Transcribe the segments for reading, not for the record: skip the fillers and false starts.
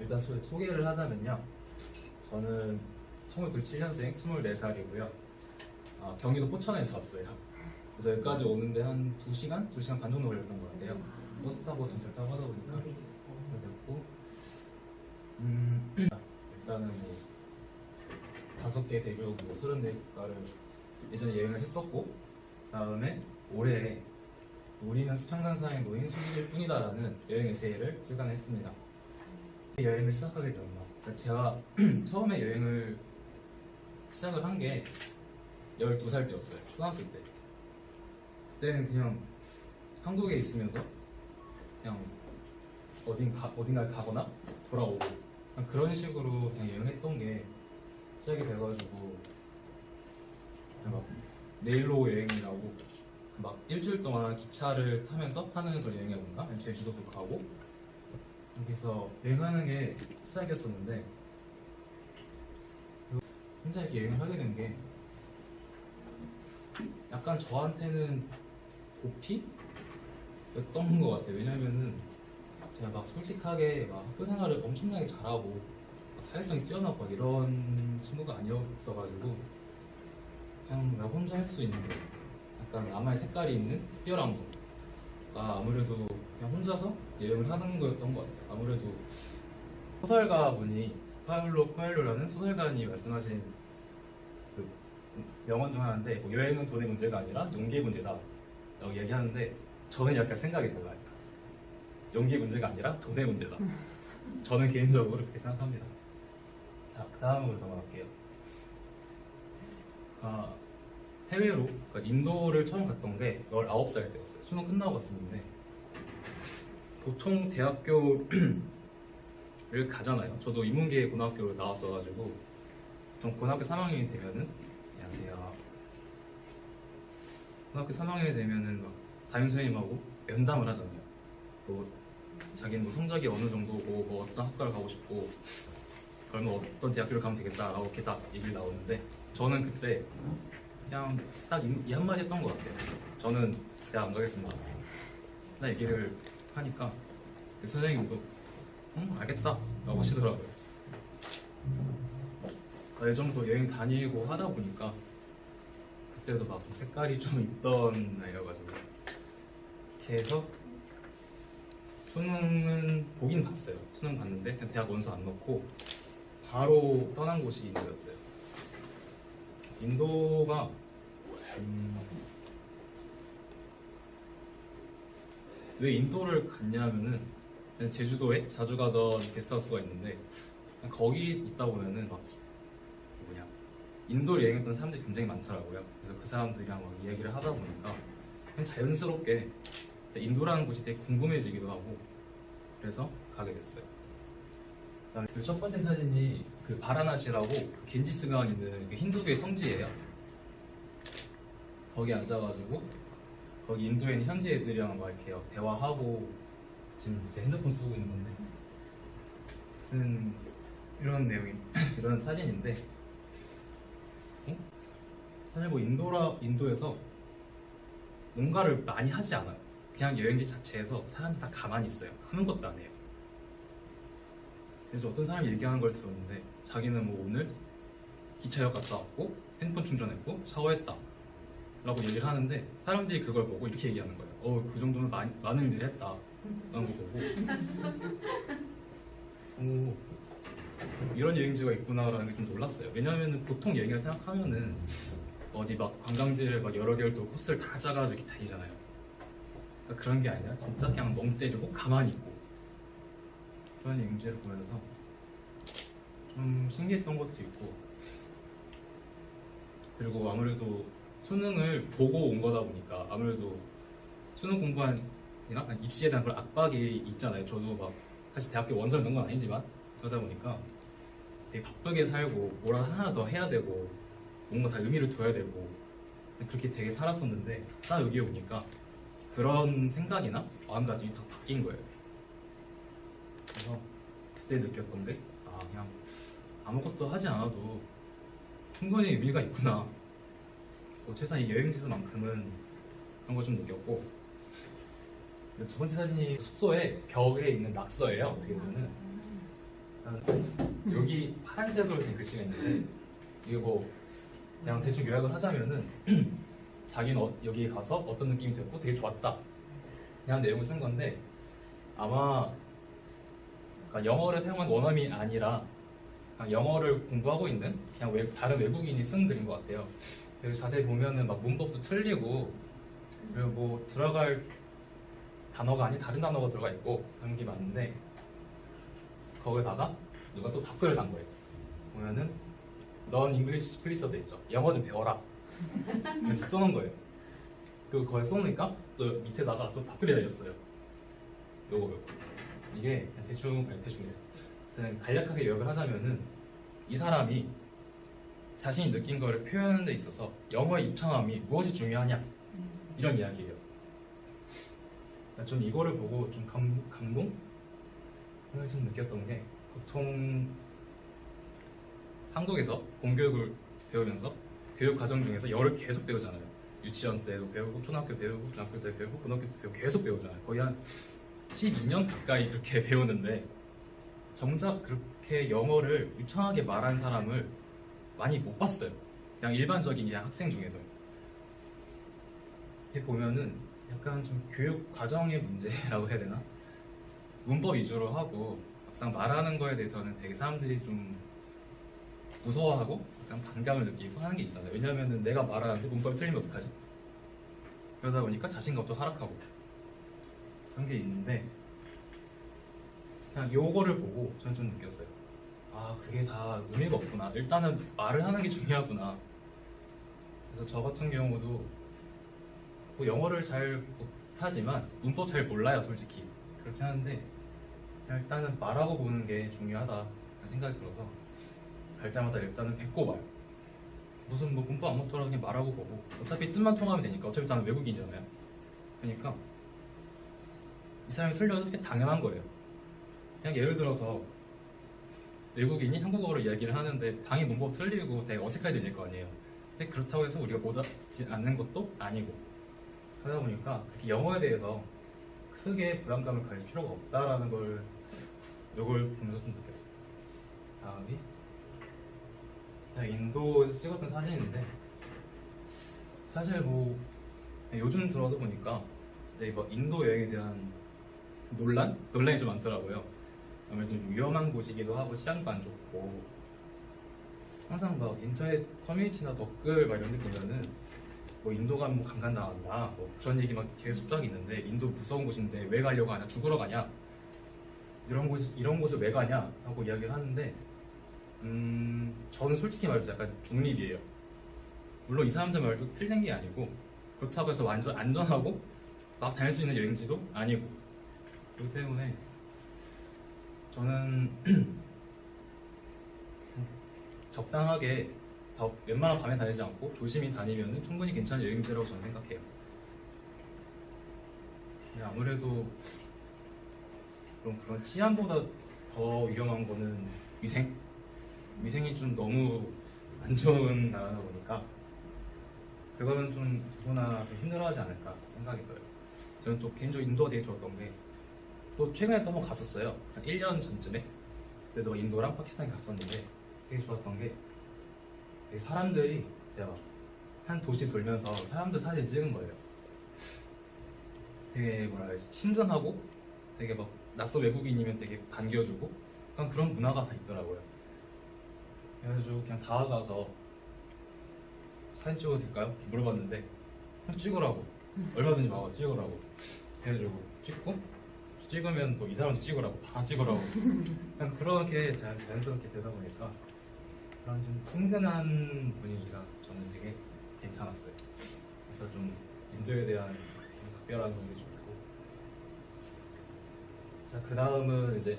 일단 소개를 하자면요. 저는 1997년생 24살이고요. 경기도 포천에서 왔어요. 그래서 여기까지 오는데 한 2시간? 2시간 반 정도 걸렸던 것 같아요. 버스 타고 전철 타고 하다 보니까 그렇게 됐고 일단은 뭐 5개 대륙, 뭐 34국가를 예전에 여행을 했었고, 다음에 올해 우리는 수평상상에 놓인 수직일 뿐이다라는 여행 에세이를 출간했습니다. 여행을 시작하게 되었나? 그러니까 제가 처음에 여행을 시작을 한 게 12살 때였어요. 초등학교 때. 그때는 그냥 한국에 있으면서 그냥 어딘가에 가거나 돌아오고 그냥 그런 식으로 그냥 여행했던 게 시작이 돼가지고 그냥 막 내일로 여행이라고 막 일주일 동안 기차를 타면서 하는 그런 여행이었나? 제주도도 가고 이렇게 해서 여행하는 게 시작이었었는데 혼자 이렇게 여행을 하게 된 게 약간 저한테는 도피였던 것 같아요. 왜냐면은 제가 막 솔직하게 막 학교 생활을 엄청나게 잘하고 사회성이 뛰어나고 이런 친구가 아니었어가지고 그냥 나 혼자 할 수 있는 거, 약간 나만의 색깔이 있는 특별한 거가 아무래도 그냥 혼자서 여행을 하는 거였던 것 같아요. 아무래도 소설가 분이 파울로 코엘료라는 소설가님이 말씀하신 그 명언 중 하나인데 뭐 여행은 돈의 문제가 아니라 용기의 문제다 라고 얘기하는데 저는 약간 생각이 달라요. 용기의 문제가 아니라 돈의 문제다. 저는 개인적으로 그렇게 생각합니다. 자, 그 다음으로 넘어갈게요. 해외로, 그러니까 인도를 처음 갔던 게 19살 때였어요. 수능 끝나고 갔었는데 보통 대학교를 가잖아요. 저도 인문계 고등학교를 나왔어가지고 보통 고등학교 3학년이 되면은 안녕하세요. 고등학교 3학년이 되면은 막 담임선생님하고 면담을 하잖아요. 뭐 자기는 뭐 성적이 어느 정도고 뭐 어떤 학과를 가고 싶고 그러면 어떤 대학교를 가면 되겠다라고 이렇게 딱 얘기를 나오는데 저는 그때 그냥 딱 이 한마디 했던 것 같아요. 저는 대학 안 가겠습니다. 나 얘기를 하니까 그 선생님도 알겠다 라고 하시더라고요. 예전부터 여행 다니고 하다 보니까 그때도 막 색깔이 좀 있던 나이여가지고 이렇게 해서 수능은 보긴 봤어요. 수능 봤는데 그냥 대학 원서 안 넣고 바로 떠난 곳이 인도였어요. 인도가 왜 인도를 갔냐면은 제주도에 자주 가던 게스트하우스가 있는데 거기 있다 보면은 막 뭐냐 인도 여행했던 사람들이 굉장히 많더라고요. 그래서 그 사람들이랑 막 이야기를 하다 보니까 그냥 자연스럽게 인도라는 곳이 되게 궁금해지기도 하고 그래서 가게 됐어요. 그 첫 번째 사진이 그 바라나시라고 그 겐지스강 있는 그 힌두교의 성지예요. 거기 앉아가지고 거기 인도에 있는 현지 애들이랑 막 이렇게 대화하고 지금 제 핸드폰 쓰고 있는 건데 이런 내용이 이런 사진인데 사실 뭐 인도에서 뭔가를 많이 하지 않아요. 그냥 여행지 자체에서 사람들이 다 가만히 있어요. 아무것도 안 해요. 그래서 어떤 사람이 얘기하는 걸 들었는데 자기는 뭐 오늘 기차역 갔다 왔고 핸드폰 충전했고 샤워했다 라고 얘기를 하는데 사람들이 그걸 보고 이렇게 얘기하는 거예요. 그 정도면 많은 일을 했다 라는 거 보고 이런 여행지가 있구나라는 게 좀 놀랐어요. 왜냐하면 보통 여행을 생각하면은 어디 막 관광지를 막 여러 개를 또 코스를 다 짜가지고 이렇게 다니잖아요. 그러니까 그런 게 아니라 진짜 그냥 멍 때리고 가만히 있고 그런 여행지를 보면서 좀 신기했던 것도 있고 그리고 아무래도 수능을 보고 온 거다 보니까 아무래도 수능 공부한이나 입시에 대한 그런 압박이 있잖아요. 저도 막 사실 대학교 원서를 넣은 건 아니지만 그러다 보니까 되게 바쁘게 살고 뭐라 하나 더 해야 되고 뭔가 다 의미를 둬야 되고 그렇게 되게 살았었는데 딱 여기 오니까 그런 생각이나 마음가짐이 다 바뀐 거예요. 그래서 그때 느꼈던 게 그냥 아무것도 하지 않아도 충분히 의미가 있구나. 최소한 이 여행지만큼은 그런 거 좀 느꼈고 두 번째 사진이 숙소에 벽에 있는 낙서예요. 어떻게 보면은 여기 파란색으로 된 글씨가 있는데 이거 뭐 그냥 대충 요약을 하자면은 자기는 여기 가서 어떤 느낌이 들었고 되게 좋았다 그냥 내용을 쓴 건데 아마 그러니까 영어를 사용한 원어민이 아니라 그냥 영어를 공부하고 있는 그냥 다른 외국인이 쓴 글인 것 같아요. 그래서 자세히 보면은 막 문법도 틀리고 그리고 뭐 들어갈 단어가 아닌 다른 단어가 들어가 있고 그런 게 많은데 거기다가 누가 또 답글을 단 거예요. 보면은 넌 잉글리시 스플릿어 돼 있죠. 영어 좀 배워라. 그래서 써놓은 거예요. 그리고 거기 써놓으니까 또 밑에다가 또 답글이 달렸어요. 요거 이게 그냥 대충이에요. 저는 간략하게 요약을 하자면은 이 사람이 자신이 느낀 걸 표현하는 데 있어서 영어의 유창함이 무엇이 중요하냐 이런 이야기예요. 좀 이거를 보고 좀 감동을 좀 느꼈던 게 보통 한국에서 공교육을 배우면서 교육 과정 중에서 영어를 계속 배우잖아요. 유치원 때도 배우고 초등학교 배우고 중학교 때 배우고 고등학교 때 배우고 계속 배우잖아요. 거의 한 12년 가까이 그렇게 배우는데 정작 그렇게 영어를 유창하게 말한 사람을 많이 못 봤어요. 그냥 일반적인 그냥 학생 중에서. 이렇게 보면은 약간 좀 교육 과정의 문제라고 해야 되나? 문법 위주로 하고 막상 말하는 거에 대해서는 되게 사람들이 좀 무서워하고 약간 반감을 느끼고 하는 게 있잖아요. 왜냐면은 내가 말하는데 문법이 틀리면 어떡하지? 그러다 보니까 자신감도 하락하고 그런 게 있는데 그냥 요거를 보고 저는 좀 느꼈어요. 아, 그게 다 의미가 없구나. 일단은 말을 하는 게 중요하구나. 그래서 저 같은 경우도 뭐 영어를 잘 못하지만 문법 잘 몰라요, 솔직히. 그렇게 하는데 그냥 일단은 말하고 보는 게 중요하다 생각이 들어서 갈 때마다 일단은 뱉고 말. 무슨 뭐 문법 안 먹더라도 그냥 말하고 보고 어차피 뜻만 통하면 되니까. 어차피 저는 외국인이잖아요. 그러니까 이 사람이 틀려도 그게 당연한 거예요. 그냥 예를 들어서 외국인이 한국어로 이야기를 하는데 당연히 문법 틀리고 되게 어색하게 들릴 거 아니에요. 근데 그렇다고 해서 우리가 못 알아듣지 않는 것도 아니고 그러다 보니까 그렇게 영어에 대해서 크게 부담감을 가질 필요가 없다라는 걸 이걸 보면서 좀 느꼈어요. 다음이 인도에서 찍었던 사진인데 사실 뭐 요즘 들어서 보니까 뭐 인도 여행에 대한 논란이 좀 많더라고요. 아무래도 좀 위험한 곳이기도 하고治안도 안 좋고 항상 막 인터넷 커뮤니티나 댓글 막 이런 데 보면은 뭐 인도 가면 뭐 강간 당한다 뭐 그런 얘기 막 계속 쫙 있는데 인도 무서운 곳인데 왜 가려고 하냐 죽으러 가냐 이런 곳을 왜 가냐 하고 이야기를 하는데 저는 솔직히 말해서 약간 중립이에요. 물론 이 사람들 말도 틀린 게 아니고 그렇다고 해서 완전 안전하고 막 다닐 수 있는 여행지도 아니고 그렇기 때문에 저는 적당하게 웬만하면 밤에 다니지 않고 조심히 다니면 충분히 괜찮은 여행지라고 저는 생각해요. 아무래도 그런 치안보다 더 위험한 거는 위생이 좀 너무 안 좋은 나라다 보니까 그거는 좀 누구나 좀 힘들어하지 않을까 생각이 들어요. 저는 또 개인적으로 인도가 되게 좋았던 게 또 최근에 또 한번 갔었어요. 한 1년 전쯤에 그때도 인도랑 파키스탄에 갔었는데 되게 좋았던 게 되게 사람들이 제가 한 도시 돌면서 사람들 사진 찍은 거예요. 되게 뭐라 해야지 친근하고 되게 막 낯선 외국인이면 되게 반겨주고 약간 그런 문화가 다 있더라고요. 그래가지고 그냥 다가가서 사진 찍어도 될까요? 물어봤는데 그냥 찍으라고 얼마든지 와서 찍으라고 해가지고 찍으면 또 이 사람도 찍으라고 다 찍으라고 그냥 그렇게 자연스럽게 되다 보니까 그런 좀 친근한 분위기가 저는 되게 괜찮았어요. 그래서 좀 인도에 대한 특별한 분위기 좀 있고 자, 그 다음은 이제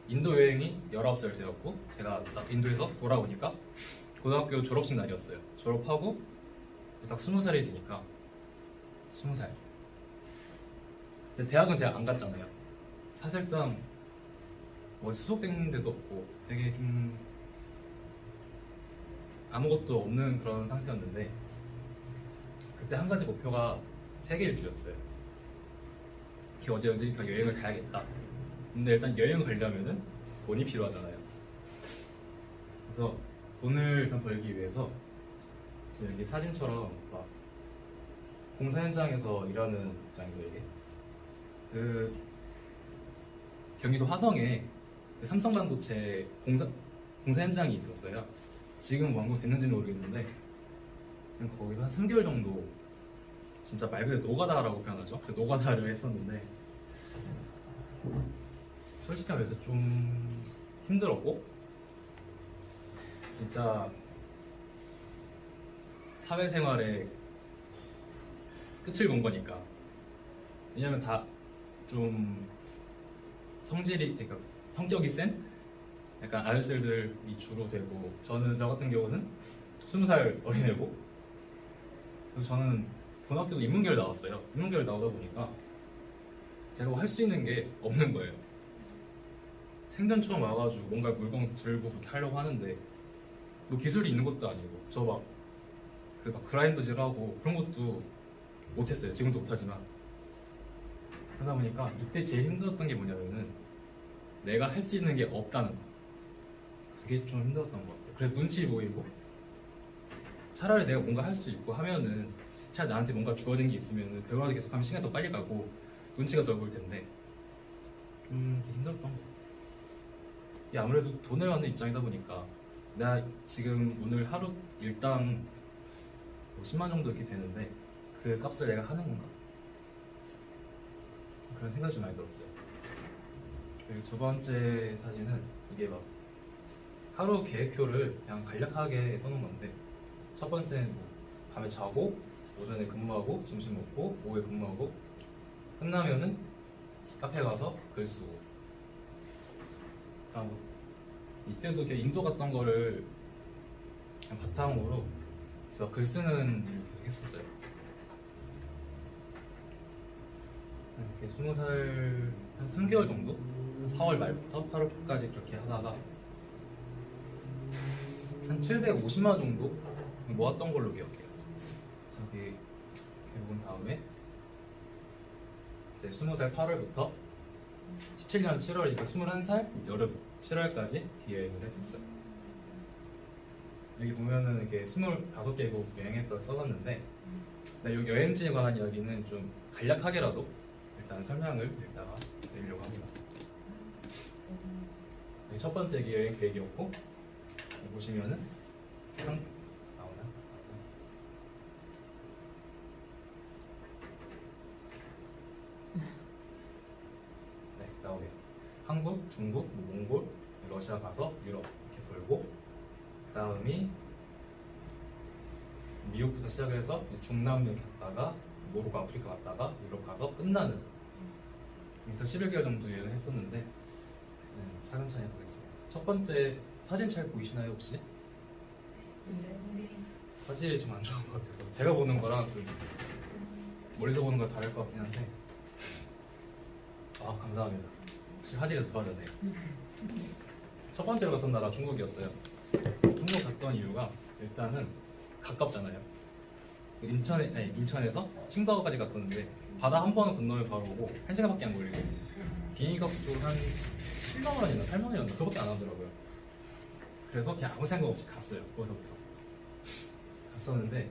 인도 여행이 19살 때였고 제가 딱 인도에서 돌아오니까 고등학교 졸업식 날이었어요. 졸업하고 딱 20살이 되니까 20살 근데 대학은 제가 안 갔잖아요. 사실상 뭐 소속된 데도 없고 되게 좀 아무것도 없는 그런 상태였는데 그때 한 가지 목표가 세계 일주였어요. 어디 여행을 가야겠다. 근데 일단 여행을 가려면은 돈이 필요하잖아요. 그래서 돈을 일단 벌기 위해서 여기 사진처럼 막 공사 현장에서 일하는 입장이죠 이게. 그 경기도 화성에 그 삼성반도체 공사 현장이 있었어요. 지금 완공됐는지는 모르겠는데 거기서 한 3개월 정도 진짜 말 그대로 노가다라고 표현하죠. 그 노가다를 했었는데 솔직히 말해서 좀 힘들었고 진짜 사회생활의 끝을 본 거니까. 왜냐면 다 좀 그러니까 성격이 센 약간 아저씨들이 주로 되고, 저 같은 경우는 20살 어린애고, 그리고 저는 고등학교도 인문계를 나왔어요. 인문계를 나오다 보니까 제가 할 수 있는 게 없는 거예요. 생전 처음 와가지고 뭔가 물건 들고 그렇게 하려고 하는데 뭐 기술이 있는 것도 아니고, 저 막 그라인더질하고 그런 것도 못했어요. 지금도 못하지만. 그러다 보니까 이때 제일 힘들었던 게 뭐냐면은 내가 할 수 있는 게 없다는 거. 그게 좀 힘들었던 것 같아요. 그래서 눈치 보이고, 차라리 내가 뭔가 할 수 있고 하면은 차라리 나한테 뭔가 주어진 게 있으면은 그걸 계속하면 시간이 더 빨리 가고 눈치가 덜 보일 텐데 힘들었던 거 같아요. 이게 아무래도 돈을 받는 입장이다 보니까 내가 지금 오늘 하루 일당 10만 정도 이렇게 되는데 그 값을 내가 하는 건가? 그런 생각이 좀 많이 들었어요. 그리고 두 번째 사진은 이게 막 하루 계획표를 그냥 간략하게 써놓은 건데, 첫 번째는 뭐 밤에 자고 오전에 근무하고 점심 먹고 오후에 근무하고 끝나면은 카페 가서 글 쓰고. 뭐 이때도 이렇게 인도 갔던 거를 그냥 바탕으로 그래서 글 쓰는 일을 계속 했었어요. 이렇게 20살 한 3개월 정도? 4월 말부터 8월 초까지 그렇게 하다가 한 750만 원 정도 모았던 걸로 기억해요. 그래서 여기 해본 다음에 이제 20살 8월부터 17년 7월이니까 21살 여름 7월까지 비여행을 했었어요. 여기 보면은 이게 25개국 여행했다고 써놨는데, 여기 여행지에 관한 이야기는 좀 간략하게라도 일단 설명을 여기다가 드리려고 합니다. 첫 번째 여행 계획이었고, 보시면은 나오나? 네, 나오네요. 한국, 중국, 몽골, 러시아 가서 유럽 이렇게 돌고, 그 다음이 미국부터 시작을 해서 중남미 갔다가 모로코 아프리카 갔다가 유럽 가서 끝나는, 그래서 11개월 정도 여행을 했었는데 차근차근히 하겠습니다. 첫 번째 사진 잘 보이시나요 혹시? 네. 사진이 좀 안 좋은 것 같아서 제가 보는 거랑 좀 멀리서 보는 거 다를 것 같긴 한데, 감사합니다. 혹시 화질이 더 좋아졌네요. 첫 번째로 갔던 나라 중국이었어요. 중국 갔던 이유가 일단은 가깝잖아요. 인천에서 칭다오까지 갔었는데 바다 한 번은 건너면 바로 오고 1시간밖에 안 걸리고, 비행기값도 한 7만 원이나 8만 원이었나 그거밖에 안 하더라고요. 그래서 그냥 아무 생각 없이 갔어요. 거기서부터 갔었는데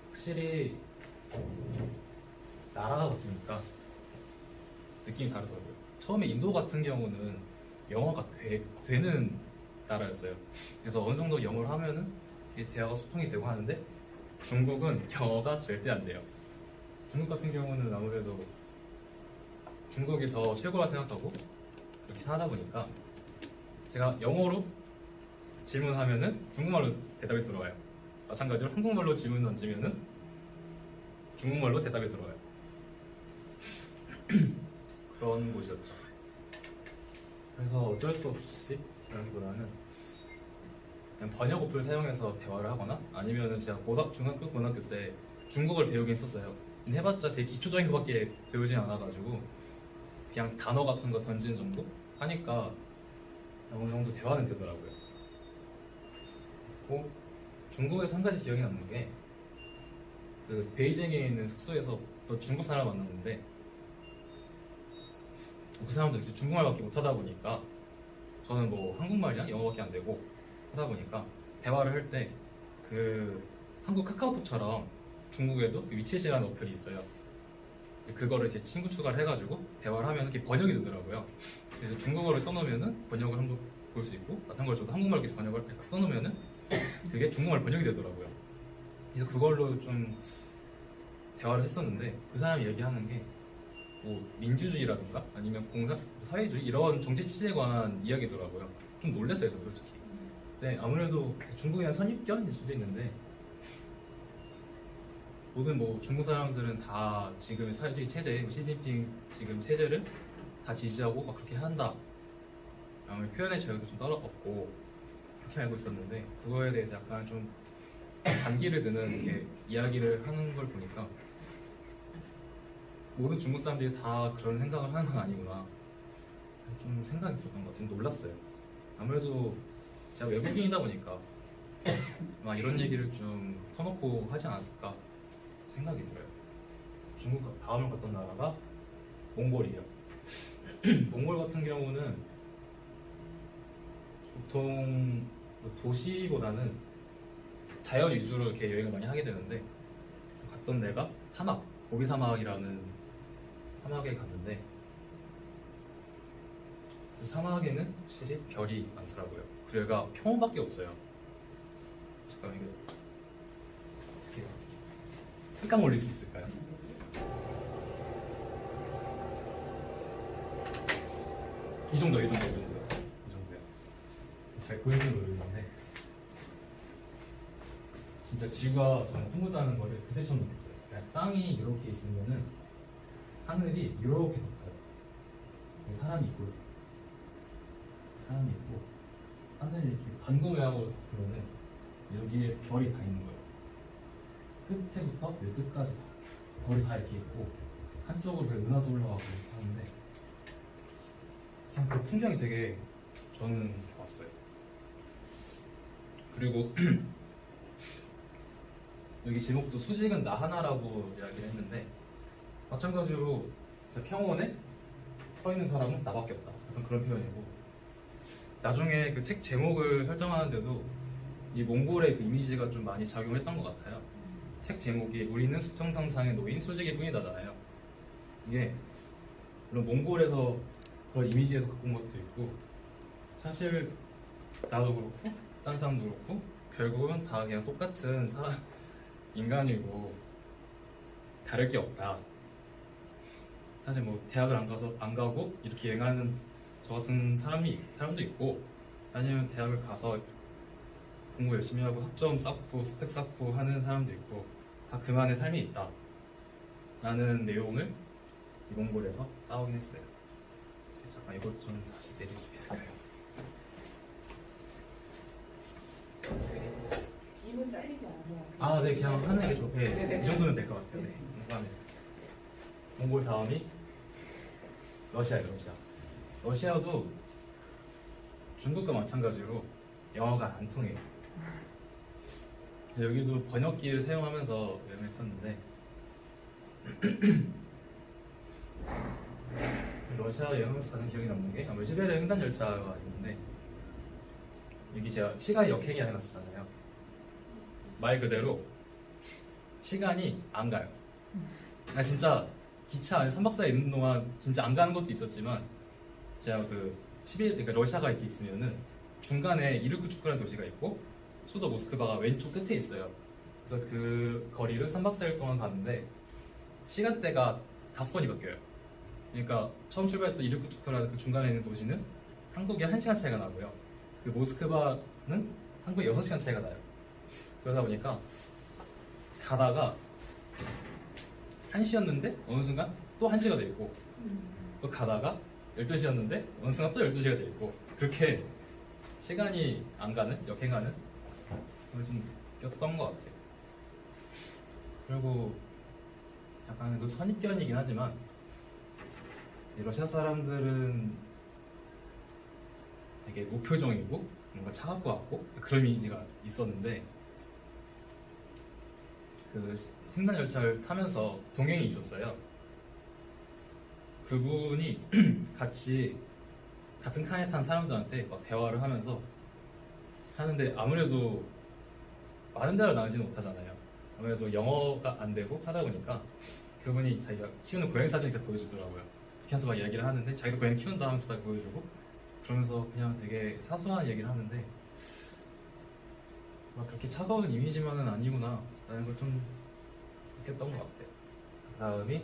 확실히 나라가 바뀌니까 느낌이 다르더라고요. 처음에 인도 같은 경우는 영어가 되는 나라였어요. 그래서 어느 정도 영어를 하면은 대화가 소통이 되고 하는데, 중국은 영어가 절대 안 돼요. 중국 같은 경우는 아무래도 중국이 더 최고라 생각하고 그렇게 하다 보니까 제가 영어로 질문하면은 중국말로 대답이 들어와요. 마찬가지로 한국말로 질문 던지면은 중국말로 대답이 들어와요. 그런 곳이었죠. 그래서 어쩔 수 없이 기다리보다는 그냥 번역 어플을 사용해서 대화를 하거나, 아니면은 제가 중학교, 고등학교 때 중국어를 배우긴 했었어요. 근데 해봤자 되게 기초적인 것밖에 배우진 않아가지고 그냥 단어 같은 거 던지는 정도 하니까 어느 정도 대화는 되더라고요. 그리고 중국에서 한 가지 기억이 남는 게, 그 베이징에 있는 숙소에서 또 중국 사람 만났는데 그 사람도 역시 중국말밖에 못하다 보니까 저는 뭐 한국말이랑 영어밖에 안 되고 하다 보니까 대화를 할 때 그 한국 카카오톡처럼 중국에도 그 위챗이라는 어플이 있어요. 그거를 이제 친구 추가를 해가지고 대화를 하면 이렇게 번역이 되더라고요. 그래서 중국어를 써놓으면은 번역을 한번 볼 수 있고, 마찬가지로 저도 한국말 이렇게 번역을 써놓으면은 그게 중국말 번역이 되더라고요. 그래서 그걸로 좀 대화를 했었는데 그 사람이 얘기하는 게 뭐 민주주의라든가 아니면 사회주의 이런 정치 취지에 관한 이야기더라고요. 좀 놀랐어요, 저 솔직히. 네, 아무래도 중국의 한 선입견일 수도 있는데 모든 뭐 중국 사람들은 다 지금 사회주의 체제, 시진핑 지금 체제를 다 지지하고 막 그렇게 한다. 표현의 자유도 좀 따로 없고 그렇게 알고 있었는데 그거에 대해서 약간 좀 반기를 드는 이렇게 이야기를 하는 걸 보니까 모든 중국 사람들이 다 그런 생각을 하는 건 아니구나. 좀 생각이 들었던 것 같은데 놀랐어요. 아무래도 제가 외국인이다 보니까 막 이런 얘기를 좀 터놓고 하지 않았을까 생각이 들어요. 중국 다음을 갔던 나라가 몽골이에요. 몽골 같은 경우는 보통 도시보다는 자연 위주로 이렇게 여행을 많이 하게 되는데 갔던 데가 사막, 고비 사막이라는 사막에 갔는데 그 사막에는 확실히 별이 많더라고요. 그래가 평원밖에 없어요. 잠깐만 이거 어떻게 잠깐 올릴 수 있을까요? 이 정도요. 잘 보이는 모르겠는데 진짜 지구가 정말 둥글다는 거를 그때 처음 느꼈어요. 그러니까 땅이 이렇게 있으면은 하늘이 이렇게 덮여요. 사람이 있고 하늘이 이렇게 반구 모양으로 덮으면은 여기에 별이 다 있는 거예요. 끝에부터 끝까지 다 별이 다 이렇게 있고 한쪽으로 은하수 올라가고 하는데 그냥 그 풍경이 되게 저는 좋았어요. 그리고 여기 제목도 수직은 나 하나라고 이야기를 했는데 마찬가지로 평원에 서 있는 사람은 나밖에 없다. 약간 그런 표현이고 나중에 그 책 제목을 설정하는데도 이 몽골의 그 이미지가 좀 많이 작용했던 것 같아요. 책 제목이 우리는 수평상상에 놓인 수직일 뿐이다잖아요. 이게 물론 몽골에서 그런 이미지에서 갖고 온 것도 있고 사실 나도 그렇고 딴 사람도 그렇고 결국은 다 그냥 똑같은 사람 인간이고 다를 게 없다. 사실 뭐 대학을 안 가고 이렇게 여행하는 저 같은 사람도 있고 아니면 대학을 가서 공부 열심히 하고 학점 쌓고 스펙 쌓고 하는 사람도 있고 다 그만의 삶이 있다 라는 내용을 이 몽골에서 따오긴 했어요. 잠깐 이것 좀 다시 내릴 수 있을까요? 이문 잘리지 않아요. 아, 네, 그냥 하는 게 좋게 이 정도면 될 것 같아요. 네. 그다음에 몽골 다음이 러시아예요. 러시아도 중국과 마찬가지로 영어가 안 통해요. 여기도 번역기를 사용하면서 여행을 했었는데 러시아 여행에서 가장 기억에 남는 게 아무래도 시베리아 횡단 열차가 있는데 여기 제가 시간이 역행이 해놨었잖아요. 말 그대로 시간이 안 가요. 나 진짜 기차 안에 3박 4일 있는 동안 진짜 안 가는 것도 있었지만 제가 그러니까 러시아가 이렇게 있으면은 중간에 이르쿠츠크라는 도시가 있고 수도 모스크바가 왼쪽 끝에 있어요. 그래서 그 거리를 3박 4일 동안 갔는데 시간대가 5번이 바뀌어요. 그러니까 처음 출발했던 이르쿠츠크라는 그 중간에 있는 도시는 한국에 1시간 차이가 나고요. 그 모스크바는 한국에 6시간 차이가 나요. 그러다 보니까 가다가 1시였는데 어느 순간 또 1시가 돼 있고 또 가다가 12시였는데 어느 순간 또 12시가 돼 있고 그렇게 시간이 안 가는, 역행하는 그걸 좀 느꼈던 것 같아요. 그리고 약간 그 선입견이긴 하지만 이 러시아 사람들은 되게 무표정이고 뭔가 차갑고 같고 그런 이미지가 있었는데 그 횡단 열차를 타면서 동행이 있었어요. 그분이 같이 같은 칸에 탄 사람들한테 막 대화를 하면서 하는데 아무래도 많은 데를 나가지는 못하잖아요. 아무래도 영어가 안 되고 하다 보니까 그분이 자기가 키우는 고양이 사진 이렇게 보여주더라고요. 이렇게 해서 막 이야기를 하는데 자기도 고양이 키운다 하면서 다 보여주고 그러면서 그냥 되게 사소한 얘기를 하는데 막 그렇게 차가운 이미지만은 아니구나 라는 걸 좀 느꼈던 것 같아요. 그 다음이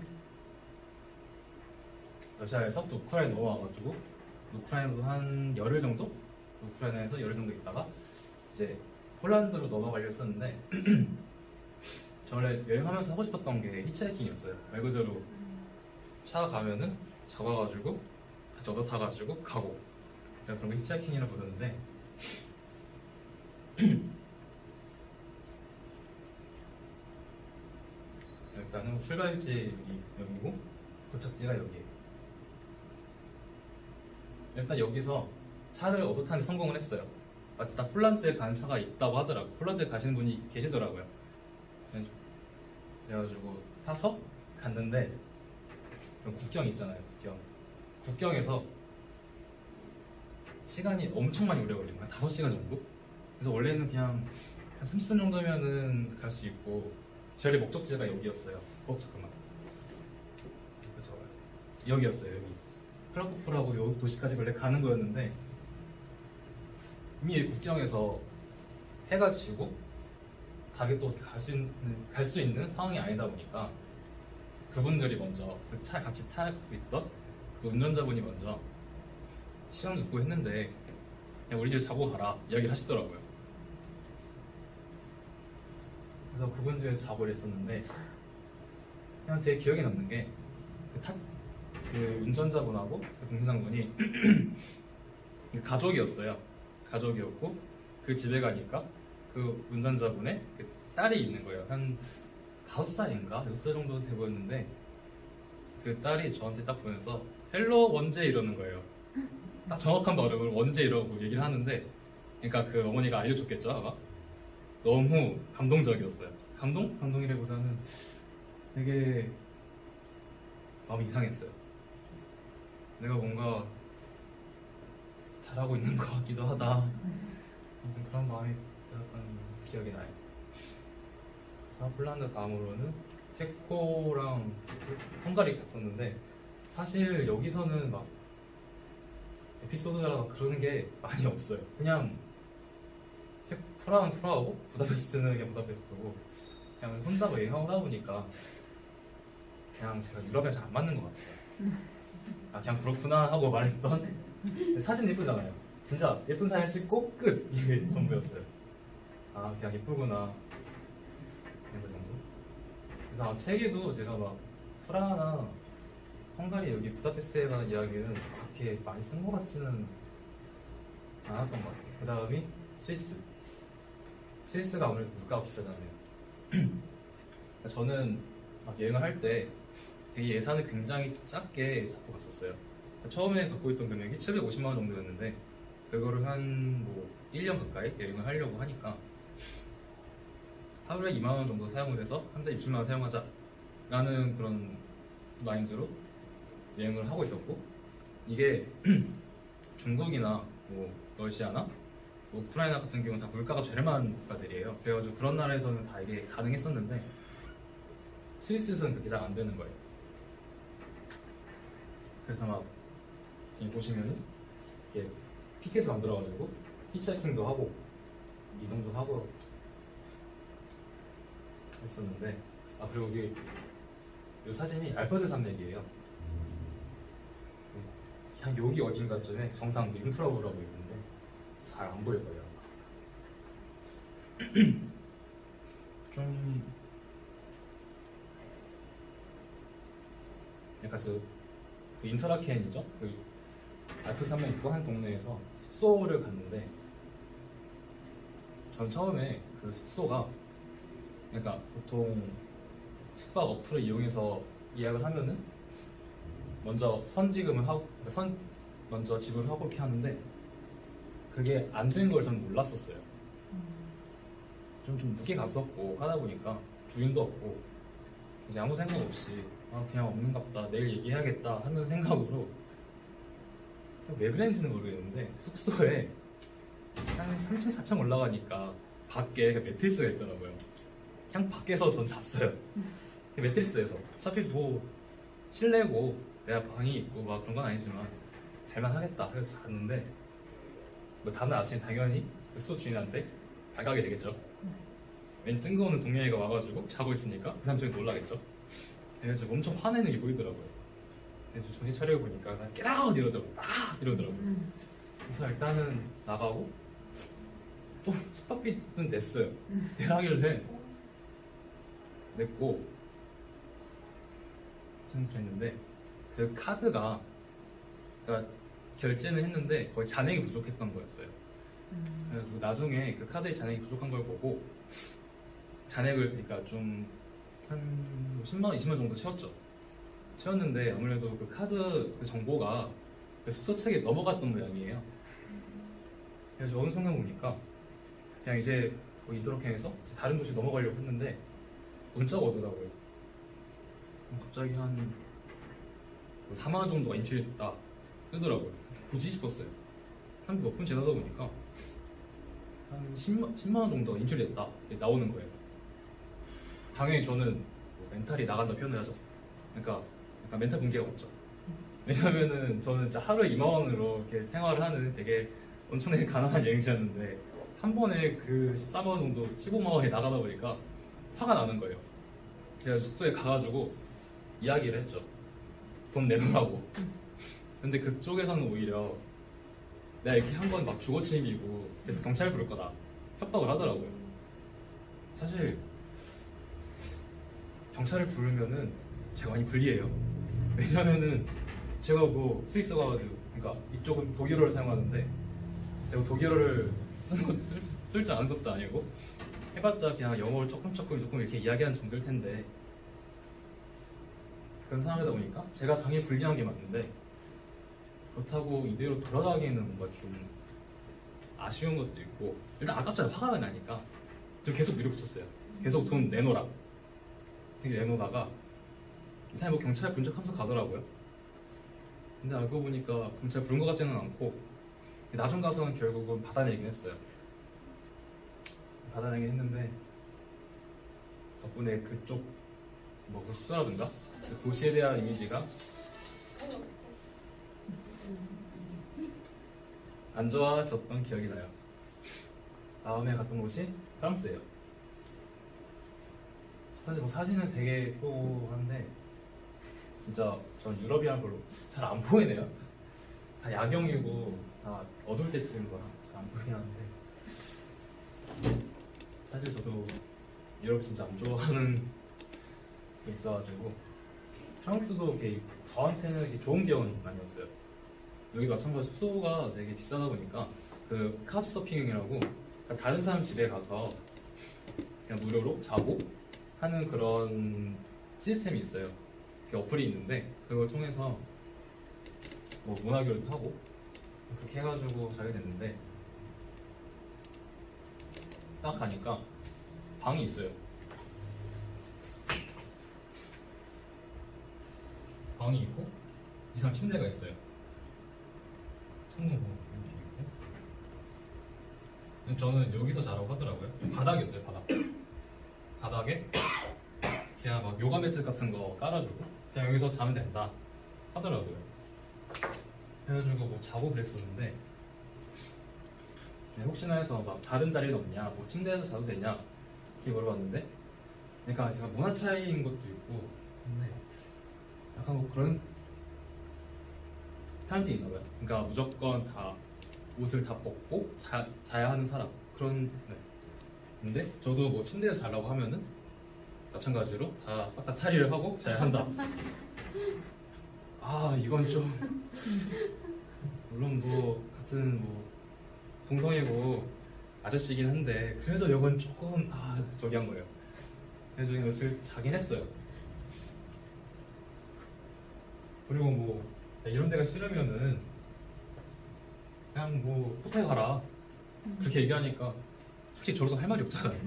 러시아에서 또 우크라이나 넘어와가지고 우크라이나도 한 열흘 정도? 우크라이나에서 열흘 정도 있다가 이제 폴란드로 넘어가려 했었는데 저 원래 여행하면서 하고 싶었던 게 히치하이킹이었어요. 말 그대로 차 가면은 잡아가지고 같이 얻어 타가지고 가고 그냥 그런 거 히치하이킹이라 부르는데 일단은 출발지 여기고 도착지가 여기예요. 일단 여기서 차를 얻어 타는 데 성공을 했어요. 마치 다 폴란드에 가는 차가 있다고 하더라고. 폴란드에 가시는 분이 계시더라고요. 그래가지고 타서 갔는데 국경 있잖아요. 국경에서 시간이 엄청 많이 오래 걸린 거야. 5시간 정도? 그래서 원래는 그냥 한 30분 정도면은 갈 수 있고 저희 목적지가 여기였어요. 잠깐만. 여기였어요. 여기. 크라쿠프라고 요 도시까지 원래 가는 거였는데 이미 국경에서 해가 지고 가게 또 갈 수 있는 상황이 아니다 보니까 그분들이 먼저 그 차 같이 타고 있던 그 운전자분이 먼저 시간 줍고 했는데 그냥 우리 집에 자고 가라 이야기를 하시더라고요. 그래서 그분 집에 자고 있었는데 그냥 되게 기억에 남는 게 그 운전자분하고 그 동생장분이 가족이었어요. 가족이었고 그 집에 가니까 그 운전자분의 그 딸이 있는 거예요. 한 5살인가 6살 정도 돼 보였는데 그 딸이 저한테 딱 보면서 헬로 원제 이러는 거예요. 딱 정확한 발음을 원제 이러고 얘기를 하는데 그러니까 그 어머니가 알려줬겠죠 아마. 너무 감동적이었어요. 감동이라기보다는 되게 마음이 이상했어요. 내가 뭔가 잘하고 있는 것 같기도 하다. 그런 마음이 들었던 기억이 나요. 그래서 폴란드 다음으로는 체코랑 헝가리 갔었는데 사실 여기서는 막 에피소드라고 그러는 게 많이 없어요. 그냥 프라하는 프라하고 부다페스트는 그냥 부다페스트고 그냥 혼자 여행하다 보니까 그냥 제가 유럽에 잘 안 맞는 것 같아요. 아 그냥 그렇구나 하고 말했던 사진 예쁘잖아요. 진짜 예쁜 사진 찍고 끝! 이게 전부였어요. 아 그냥 예쁘구나 이거 정도. 그래서 책에도 제가 막 프라하나 헝가리 여기 부다페스트에 관한 이야기는 그렇게 많이 쓴 것 같지는 않았던 것 같아요. 그 다음이 스위스가 아무래도 물가가 비싸잖아요. 저는 막 여행을 할 때 되게 예산을 굉장히 작게 잡고 갔었어요. 처음에 갖고 있던 금액이 750만 원 정도였는데 그거를 한 뭐 1년 가까이 여행을 하려고 하니까 하루에 2만 원 정도 사용을 해서 한 달에 60만 원 사용하자 라는 그런 마인드로 여행을 하고 있었고 이게 중국이나 뭐 러시아나 뭐 우크라이나 같은 경우는 다 물가가 저렴한 국가들이에요. 그래가지고 그런 나라에서는 다 이게 가능했었는데 스위스에서는 그게 다 안 되는 거예요. 그래서 막 지금 보시면은 이게 피켓을 만들어가지고 히치하이킹도 하고 이동도 하고 했었는데 아 그리고 이게 이 사진이 알프스 산맥이에요. 한 여기 어딘가쯤에 정상 림프라우라고 있는데 잘 안 보일 거예요. 좀 약간 그 인터라켄이죠? 그 알프스 산맥 있고 한 동네에서 숙소를 갔는데 전 처음에 그 숙소가 그러니까 보통 숙박 어플을 이용해서 예약을 하면은 먼저 선지급을 하고 먼저 지불을 하고 이렇게 하는데 그게 안 된 걸 전 몰랐었어요. 좀 늦게 갔었고 하다 보니까 주인도 없고 이제 아무 생각 없이 아 그냥 없는가 보다 내일 얘기해야겠다 하는 생각으로 왜 그랬는지는 모르겠는데 숙소에 한 3층 4층 올라가니까 밖에 그 매트리스가 있더라고요. 그냥 밖에서 전 잤어요. 그 매트리스에서 어차피 뭐 실내고 내가 방이 있고 막 그런 건 아니지만 잘만 하겠다 그래서 잤는데 뭐 다음날 아침에 당연히 그 수도 주인한테 발각이 되겠죠. 웬 뜬금없는 동료애가 와가지고 자고 있으니까 그 사람 쪽이 놀라겠죠. 그래가지고 엄청 화내는 게 보이더라고요. 그래서 정신 차리고 보니까 그냥 get out 이러더라고요. 아! 이러더라고요. 그래서 일단은 나가고 또 숙박비는 냈어요. 내라길래 냈고 저는 그랬는데 그 카드가 그러니까 결제는 했는데 거의 잔액이 부족했던 거였어요. 그래서 나중에 그 카드에 잔액이 부족한 걸 보고 잔액을 그러니까 좀 한 10만 원, 20만 원 정도 채웠죠. 채웠는데 아무래도 그 카드 그 정보가 그 숙소 측에 넘어갔던 모양이에요. 그래서 어느 순간 보니까 그냥 이제 뭐 이도록행에서 다른 도시 넘어가려고 했는데 문자가 오더라고요. 갑자기 한 4만 원 정도가 인출이 됐다 뜨더라고요. 굳이 싶었어요. 한 몇 분 지나다 보니까 한 10만 원 정도가 인출이 됐다 이렇게 나오는 거예요. 당연히 저는 뭐 멘탈이 나간다 표현을 하죠. 그러니까 약간 멘탈 붕괴가 왔죠. 왜냐면은 저는 진짜 하루에 2만 원으로 이렇게 생활을 하는 되게 엄청나게 가난한 여행지였는데 한 번에 그 14만 원 정도 15만 원이 나가다 보니까 화가 나는 거예요. 제가 숙소에 가가지고 이야기를 했죠. 돈 내놓으라고. 근데 그쪽에서는 오히려 내가 이렇게 한 번 막 주거침입이고 그래서 경찰 부를 거다 협박을 하더라고요. 사실 경찰을 부르면은 제가 많이 불리해요. 왜냐면은 제가 뭐 스위스 가가지고 그러니까 이쪽은 독일어를 사용하는데 제가 독일어를 쓰는 것도 쓸 줄 아는 것도 아니고 해봤자 그냥 영어를 조금 이렇게 이야기하는 정도일 텐데 그런 상황이다 보니까 제가 당연히 불리한 게 맞는데 그렇다고 이대로 돌아가기에는 뭔가 좀 아쉬운 것도 있고 일단 아깝잖아요. 화가 나니까 저 계속 밀어붙였어요. 계속 돈 내놓으라. 되게 내놓다가 이 사람이 뭐 경찰 분석하면서 가더라고요. 근데 알고 보니까 경찰 부른 것 같지는 않고 나중 가서는 결국은 받아내긴 했어요. 받아내긴 했는데 덕분에 그쪽 뭐 그 숙소라든가 그 도시에 대한 이미지가 안 좋아졌던 기억이 나요. 다음에 갔던 곳이 프랑스예요. 사실 뭐 사진은 되게 예쁘고 한데 진짜 전 유럽이랑 별로 잘 안 보이네요. 다 야경이고 다 어두울 때 찍은 거라 잘 안 보이긴 한데 사실 저도 유럽 진짜 안 좋아하는 게 있어가지고 프랑스도 이렇게 저한테는 이렇게 좋은 기억은 아니었어요. 여기 마찬가지 숙소가 되게 비싸다 보니까 그 카우치 서핑이라고 그러니까 다른 사람 집에 가서 그냥 무료로 자고 하는 그런 시스템이 있어요. 그 어플이 있는데 그걸 통해서 뭐 문화교류도 하고 그렇게 해가지고 자게 됐는데 딱 가니까 방이 있어요. 방이 있고 이상 침대가 있어요. 창문 보고 이렇게 있고 저는 여기서 자라고 하더라고요. 바닥이었어요. 바닥에 그냥 막 요가 매트 같은 거 깔아주고 그냥 여기서 자면 된다 하더라고요. 그래가지고 뭐 자고 그랬었는데 혹시나 해서 막 다른 자리는 없냐, 뭐 침대에서 자도 되냐 이렇게 물어봤는데 그러니까 제가 문화 차이인 것도 있고 근데 약간 뭐 그런 사람들이 있나 봐요. 그러니까 무조건 다 옷을 다 벗고 자야 하는 사람 그런 네. 근데 저도 뭐 침대에서 자려고 하면은 마찬가지로 다 싹 다 탈의를 하고 자야 한다. 아 이건 좀 물론 뭐 같은 뭐 동성이고 아저씨긴 한데 그래서 이건 조금 저기 한 거예요. 그래서 그냥 며칠 자긴 했어요. 그리고 뭐 이런 데가 싫으면은 그냥 뭐 호텔 가라 그렇게 얘기하니까 솔직히 저로서 할 말이 없잖아요.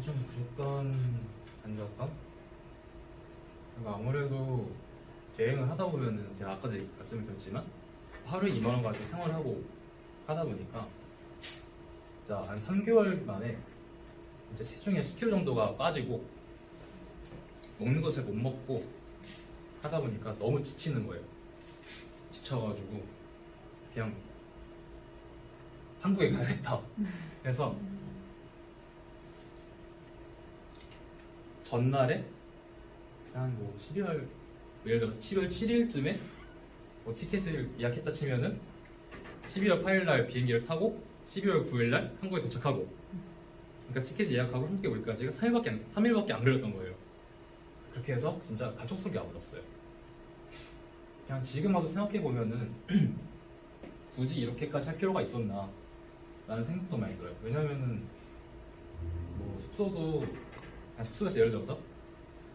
좀 그랬던 안 좋았던? 그리고 아무래도 여행을 하다 보면은 제가 아까도 말씀을 드렸지만 하루에 2만 원 가지고 생활하고 하다 보니까 진짜 한 3개월 만에 진짜 체중이 10kg 정도가 빠지고 먹는 것을 못 먹고 하다 보니까 너무 지치는 거예요. 지쳐가지고 그냥 한국에 가야겠다. 그래서 전날에 한 뭐 12월 예를 들어서 7월 7일쯤에 뭐 티켓을 예약했다 치면은 11월 8일 날 비행기를 타고 12월 9일 날 한국에 도착하고, 그러니까 티켓을 예약하고 한국에 오기까지가 3일밖에 안 걸렸던 거예요. 그렇게 해서 진짜 갑작스럽게 와버렸어요. 그냥 지금 와서 생각해 보면은 굳이 이렇게까지 할 필요가 있었나 라는 생각도 많이 들어요. 왜냐면은 뭐 숙소에서 예를 들어서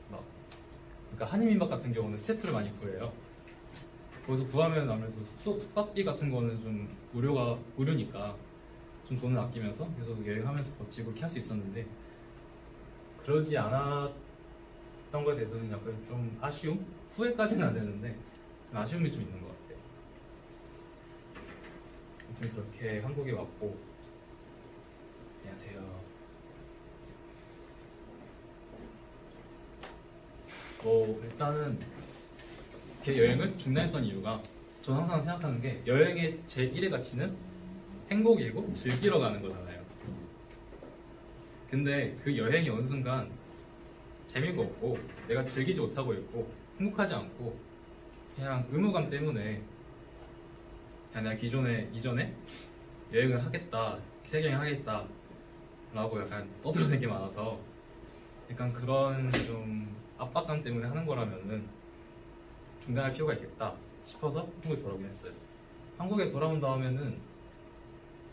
막 그러니까 한인민박 같은 경우는 스태프를 많이 구해요. 거기서 구하면 아무래도 숙박비 같은 거는 좀 무료니까 좀 돈을 아끼면서 계속 여행하면서 버티고 이렇게 할 수 있었는데, 그러지 않았던 거에 대해서는 약간 좀 아쉬움? 후회까지는 안 되는데 아쉬움이 좀 있는 것 같아요. 아무튼 그렇게 한국에 왔고, 안녕하세요. 일단은 제 여행을 중단했던 이유가, 저는 항상 생각하는 게 여행의 제1의 가치는 행복이고 즐기러 가는 거잖아요. 근데 그 여행이 어느 순간 재미가 없고 내가 즐기지 못하고 있고 행복하지 않고 그냥 의무감 때문에 그냥 내가 이전에 여행을 하겠다, 세계여행 하겠다 라고 약간 떠들어댄 게 많아서 약간 그런 좀 압박감 때문에 하는 거라면은 중단할 필요가 있겠다 싶어서 한국에 돌아오긴 했어요. 한국에 돌아온 다음에는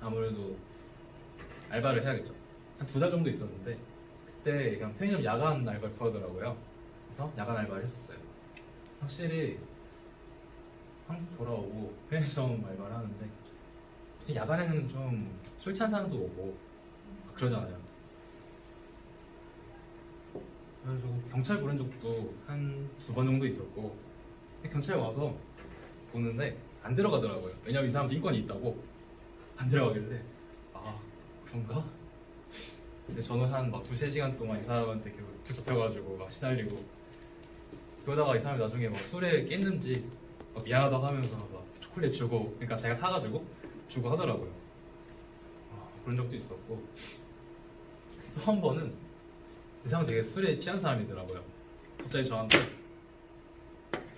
아무래도 알바를 해야겠죠. 한 2달 정도 있었는데 그때 그냥 편의점 야간 알바를 구하더라고요. 그래서 야간 알바를 했었어요. 확실히 한국 돌아오고 편의점 알바를 하는데 야간에는 좀 술 취한 사람도 오고 그러잖아요. 그래가지고 경찰 부른 적도 한 2번 정도 있었고, 경찰 와서 보는데 안 들어가더라고요. 왜냐면 이 사람도 인권이 있다고 안 들어가길래 아 그런가? 근데 저는 한 막 2-3시간 동안 이 사람한테 계속 붙잡혀가지고 막 시달리고, 그러다가 이 사람이 나중에 막 술에 깼는지 막 미안하다고 하면서 막 초콜릿 주고, 그러니까 제가 사가지고 주고 하더라고요. 그런 적도 있었고, 또 한 번은 이 사람은 되게 술에 취한 사람이더라고요. 갑자기 저한테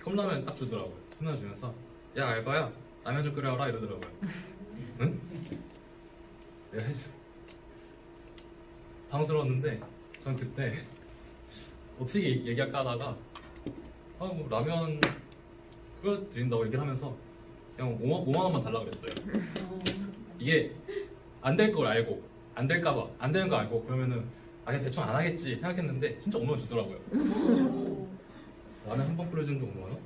컵라면 딱 주더라고요. 컵라면 주면서 야 알바야 라면 좀 끓여라 이러더라고요. 응? 내가 해줘. 당황스러웠는데 전 그때 어떻게 얘기할까 하다가 뭐 라면 끓여드린다고 얘기를 하면서 그냥 5만 원만 달라고 그랬어요. 이게 안 될 걸 알고, 안 될까봐, 안 되는 거 알고 그러면은 그냥 대충 안 하겠지 생각했는데 진짜 5만 원 주더라고요. 라면 한 번 끓여주는데 5만 원?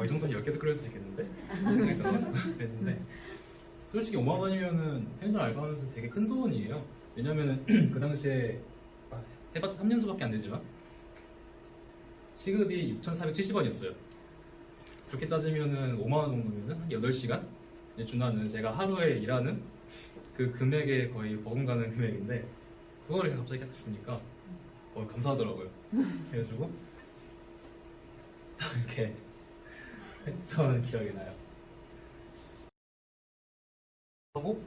이 정도는 10개도 끓일 수 있겠는데? 그랬는데 솔직히 5만 원이면은 편의점 알바하면서 되게 큰 돈이에요. 왜냐면은 그 당시에 해봤자 3년 전밖에 안 되지만 시급이 6,470원이었어요. 그렇게 따지면은 5만 원 정도면은 한 8시간 준다는, 제가 하루에 일하는 그 금액에 거의 버금가는 금액인데 그거를 갑자기 계속 주니까 감사하더라고요. 그래가지고 이렇게 했던 기억이 나요. 하고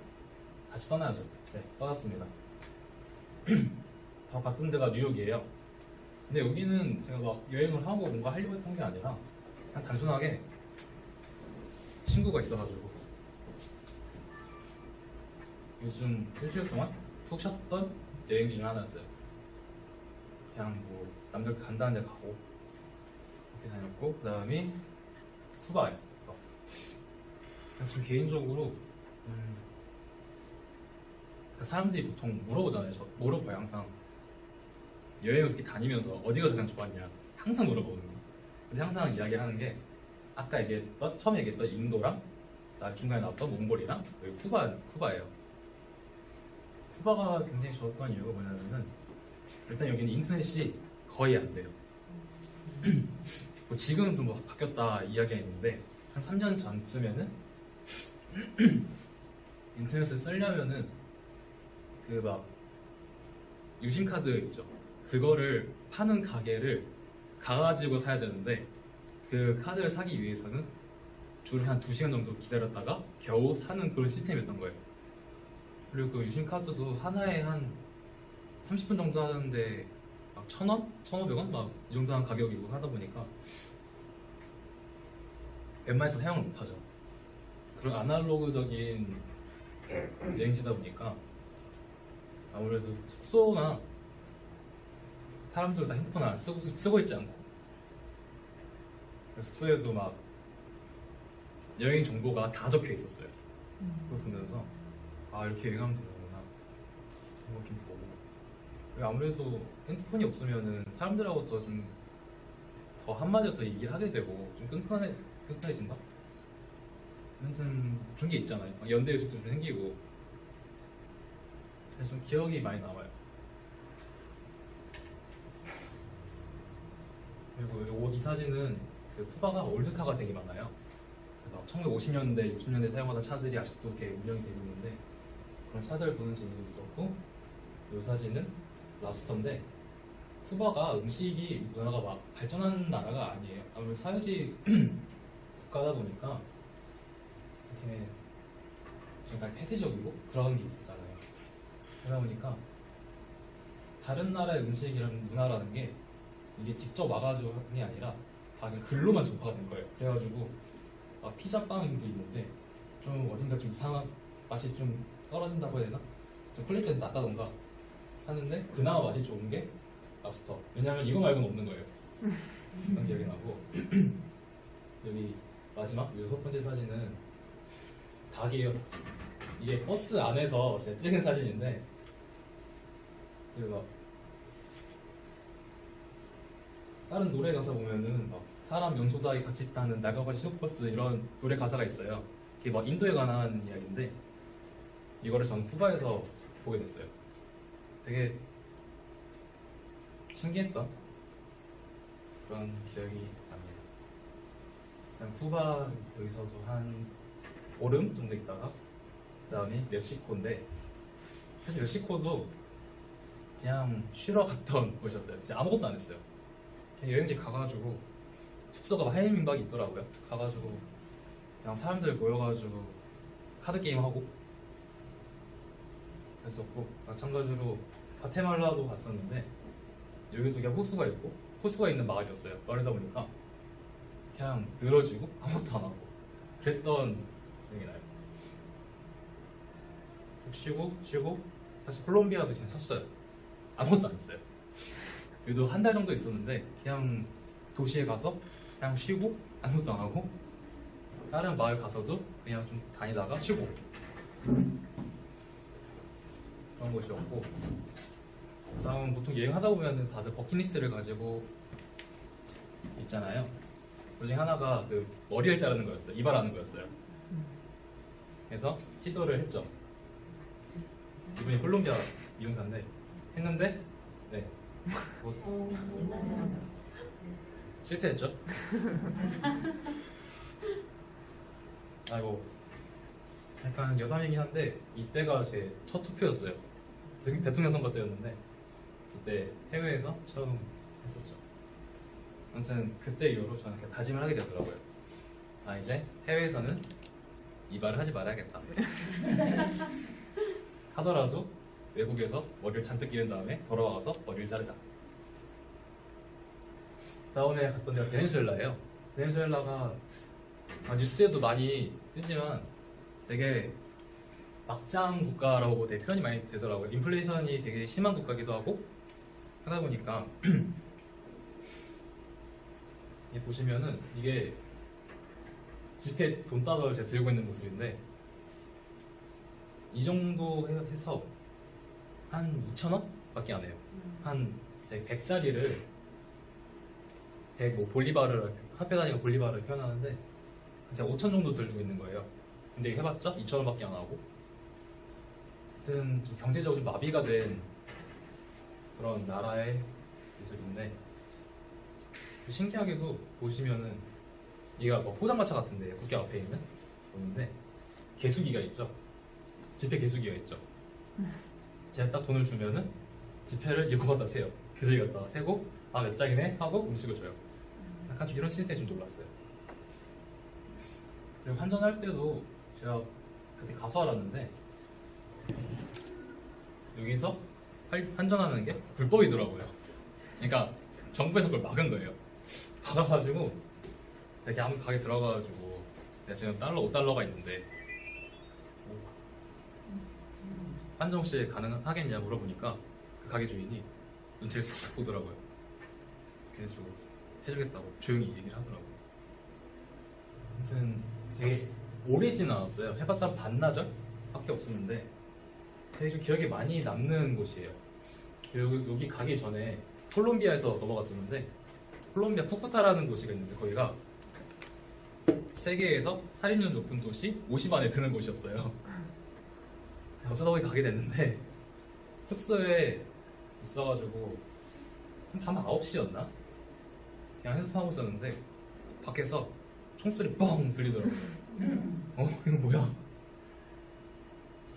다시 떠나야죠. 네, 떠났습니다. 바로 같은 데가 뉴욕이에요. 근데 여기는 제가 막 여행을 하고 뭔가 하려고 했던 게 아니라 그냥 단순하게 친구가 있어가지고 요즘 일주일 동안 푹 쉬었던 여행 중에 하나였어요. 그냥 뭐 남들 간다는 데 가고 이렇게 다녔고, 그 다음이 쿠바예요. 전 개인적으로 사람들이 보통 물어보잖아요. 저 물어봐요. 항상 여행을 이렇게 다니면서 어디가 가장 좋았냐 항상 물어보거든요. 근데 항상 이야기하는 게 아까 처음에 얘기했던 인도랑 중간에 나왔던 몽골이랑 여기 쿠바예요. 쿠바가 굉장히 좋았던 이유가 뭐냐면은 일단 여기는 인터넷이 거의 안 돼요. 뭐 지금은 좀 바뀌었다 이야기가 있는데 한 3년 전쯤에는 인터넷을 쓰려면은 그 막 유심카드 있죠. 그거를 파는 가게를 가가지고 사야 되는데 그 카드를 사기 위해서는 줄 한 2시간 정도 기다렸다가 겨우 사는 그런 시스템이었던 거예요. 그리고 그 유심카드도 하나에 한 30분 정도 하는데 막 1,000원? 1,500원? 막 이 정도 한 가격이고 하다 보니까 웬만해서 사용을 못하죠. 그런 아날로그적인 여행지다 보니까 아무래도 숙소나 사람들 다 핸드폰 안 쓰고 있지 않고 숙소에도 막 여행 정보가 다 적혀 있었어요. 그걸 보면서 아 이렇게 여행하면 되는구나 이런 거 좀 보고 그리고 아무래도 핸드폰이 없으면은 사람들하고 더 한마디 더 얘기를 하게 되고 좀 끈끈해진다? 아무튼 그런 게 있잖아요. 연대 의식도 좀 생기고 그래서 좀 기억이 많이 남아요. 그리고 이 사진은 그 쿠바가 올드카가 되게 많아요. 1950년대, 60년대 사용하던 차들이 아직도 이렇게 운영이 되고 있는데 그런 차들 보는 재미도 있었고 이 사진은 랍스터인데 쿠바가 음식이 문화가 막 발전한 나라가 아니에요. 아무래도 사회주의 국가다 보니까 이렇게 좀 약간 폐쇄적이고 그런 게 있었잖아요. 그러다 보니까 다른 나라의 음식이라는 문화라는 게 이게 직접 와가지고 하는 게 아니라 다 그냥 글로만 전파가 된 거예요. 그래가지고 피자빵도 있는데 좀 어딘가 좀 이상한 맛이 좀 떨어진다고 해야 되나? 좀 퀄리티가 좀 낮다던가 하는데 그나마 맛이 좋은 게 랍스터. 왜냐면 이거 말고는 없는 거예요. 그런 기억이 나고 여기 마지막 6번째 사진은 닭이에요. 이게 버스 안에서 제가 찍은 사진인데 그 막 다른 노래 가사 보면은 막 사람 연소다에 같이 있다는 나가버린 신호버스 이런 노래 가사가 있어요. 그게 막 인도에 관한 이야기인데 이거를 저는 쿠바에서 보게 됐어요. 되게 신기했던 그런 기억이 납니다. 일단 쿠바 여기서도 한 보름 정도 있다가 그 다음에 멕시코인데 사실 멕시코도 그냥 쉬러 갔던 곳이었어요. 진짜 아무것도 안 했어요. 그냥 여행지 가가지고 숙소가 막 해외 민박이 있더라고요. 가가지고 그냥 사람들 모여가지고 카드 게임 하고 했었고 마찬가지로 과테말라도 갔었는데 여기도 그냥 호수가 있고 호수가 있는 마을이었어요. 마을이다 보니까 그냥 늘어지고 아무것도 안 하고 그랬던 기억이 나요. 쉬고 사실 콜롬비아도 그냥 섰어요. 아무것도 안 했어요. 여기도 한 달 정도 있었는데 그냥 도시에 가서 그냥 쉬고 아무것도 안 하고 다른 마을 가서도 그냥 좀 다니다가 쉬고 그런 곳이었고 다음 보통 여행하다 보면은 다들 버킷리스트를 가지고 있잖아요. 그 중에 하나가 그 머리를 자르는 거였어요. 이발하는 거였어요. 그래서 시도를 했죠. 이분이 콜롬비아 미용사인데 했는데 네 뭐, 실패했죠. 아이고 약간 여담이긴 한데 이때가 제 첫 투표였어요. 대통령 선거 때였는데 그때 해외에서 처음 했었죠. 아무튼 그때 이후로 저는 그냥 다짐을 하게 되더라고요. 아 이제 해외에서는 이발을 하지 말아야겠다. 하더라도 외국에서 머리를 잔뜩 기른 다음에 돌아와서 머리를 자르자. 다음에 갔던 데가 베네수엘라예요. 베네수엘라가 뉴스에도 많이 뜨지만 되게 막장 국가라고 되게 표현이 많이 되더라고요. 인플레이션이 되게 심한 국가기도 하고 하다 보니까 보시면은 이게 지폐 돈다발을 제가 들고 있는 모습인데 이 정도 해서 한 2,000원? 밖에 안 해요. 한 100짜리를 100 뭐 볼리바르를 화폐 단위가 볼리바르를 표현하는데 제가 5,000 정도 들고 있는 거예요. 근데 이거 해봤자 2,000원 밖에 안 하고 하여튼 좀 경제적으로 좀 마비가 된 그런 나라의 모습인데 신기하게도 보시면은 얘가 뭐 포장마차 같은데 국경 앞에 있는 있는데 개수기가 있죠. 지폐 개수기가 있죠. 제가 딱 돈을 주면은 지폐를 이거 갖다 세요. 개수기 갖다가 세고 아 몇 장이네 하고 음식을 줘요. 약간 좀 이런 시스템이 좀 놀랐어요. 그리고 환전할 때도 제가 그때 가서 알았는데 여기서 환전하는 게 불법이더라고요. 그러니까 정부에서 그걸 막은 거예요. 막아가지고 이렇게 아무 가게 들어가가지고 내가 지금 달러 5달러가 있는데 환전 혹시 가능하겠냐 물어보니까 그 가게 주인이 눈치를 싹 보더라고요. 그래가지고 해주겠다고 조용히 얘기를 하더라고요. 아무튼 되게 오래 있지는 않았어요. 해봤자 반나절? 밖에 없었는데 되게 좀 기억에 많이 남는 곳이에요. 여기 가기 전에 콜롬비아에서 넘어갔었는데 콜롬비아 쿠쿠타라는 도시가 있는데 거기가 세계에서 살인율 높은 도시 50 안에 드는 곳이었어요. 어쩌다 거기 가게 됐는데 숙소에 있어가지고 밤 9시였나? 그냥 해수하고 있었는데 밖에서 총소리 뻥 들리더라고요. 이거 뭐야?